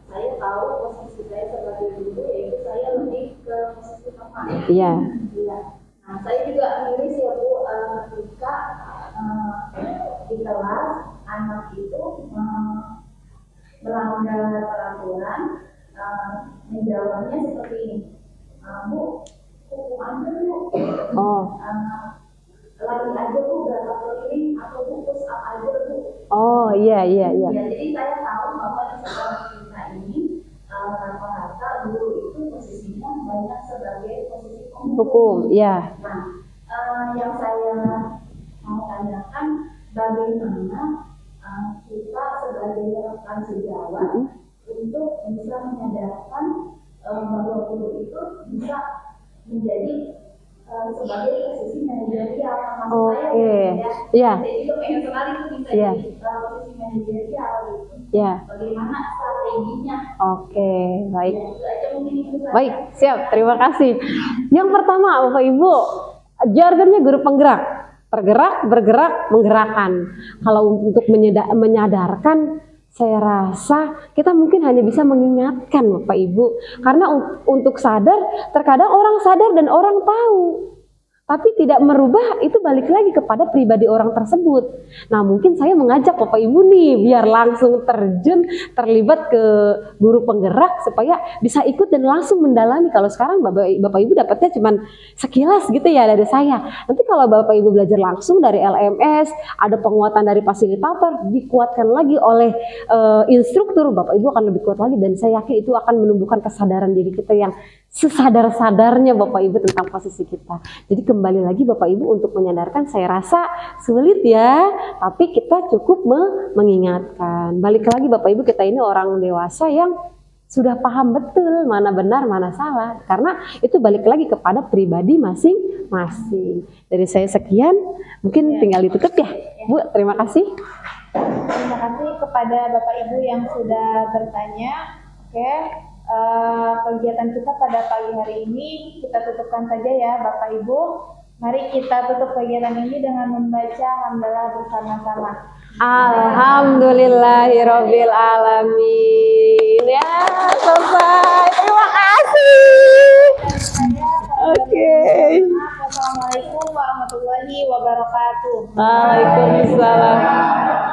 Saya tahu posisi saya sebagai guru yaitu saya lebih ke posisi teman. Iya. Iya. Nah, saya juga miris ya Bu ketika di kelas anak itu melanggar peraturan, menjawabnya seperti ini, Bu, hukum aja Bu, Oh. lari aja Bu berapa keliling atau Bu push up aja Bu. Oh, iya. Ya, jadi saya tahu bahwa di sekolah kita ini rata-rata guru itu posisinya banyak sebagai posisi Hukum, iya. Nah, yang saya mau tanyakan bagaimana kita sebagai rekan sejawat untuk bisa menyadarkan bahwa guru itu bisa menjadi sebagai posisi manajerial. Maksud saya Iya. jadi itu pengen sekali itu bisa Iya. jadi posisi manajerial gitu. Iya. Bagaimana strateginya? Oke, baik. Ya, itu aja mungkin itu saja. Baik, siap. Terima kasih. Yang pertama, Bapak Ibu, jargonnya guru penggerak. Tergerak, bergerak, menggerakkan. Kalau untuk menyadarkan, saya rasa kita mungkin hanya bisa mengingatkan Bapak Ibu. Karena untuk sadar, terkadang orang sadar dan orang tahu. Tapi tidak merubah, itu balik lagi kepada pribadi orang tersebut. Nah, mungkin saya mengajak Bapak Ibu nih, biar langsung terlibat ke guru penggerak, supaya bisa ikut dan langsung mendalami. Kalau sekarang Bapak Ibu dapatnya cuma sekilas gitu ya dari saya. Nanti kalau Bapak Ibu belajar langsung dari LMS, ada penguatan dari fasilitator, dikuatkan lagi oleh instruktur, Bapak Ibu akan lebih kuat lagi. Dan saya yakin itu akan menumbuhkan kesadaran diri kita yang sesadar-sadarnya Bapak Ibu tentang posisi kita. Jadi kembali lagi Bapak Ibu untuk menyadarkan, saya rasa sulit ya, tapi kita cukup mengingatkan. Balik lagi Bapak Ibu, kita ini orang dewasa yang sudah paham betul mana benar mana salah, karena itu balik lagi kepada pribadi masing-masing. Dari saya sekian, mungkin tinggal ditutup ya Bu. Terima kasih. Terima kasih kepada Bapak Ibu yang sudah bertanya. Oke. Kegiatan kita pada pagi hari ini kita tutupkan saja ya Bapak Ibu. Mari kita tutup kegiatan ini dengan membaca hamdalah bersama-sama. Alhamdulillahirabbil alamin. Ya, selesai. Terima kasih. Oke. Wassalamualaikum warahmatullahi wabarakatuh. Waalaikumsalam.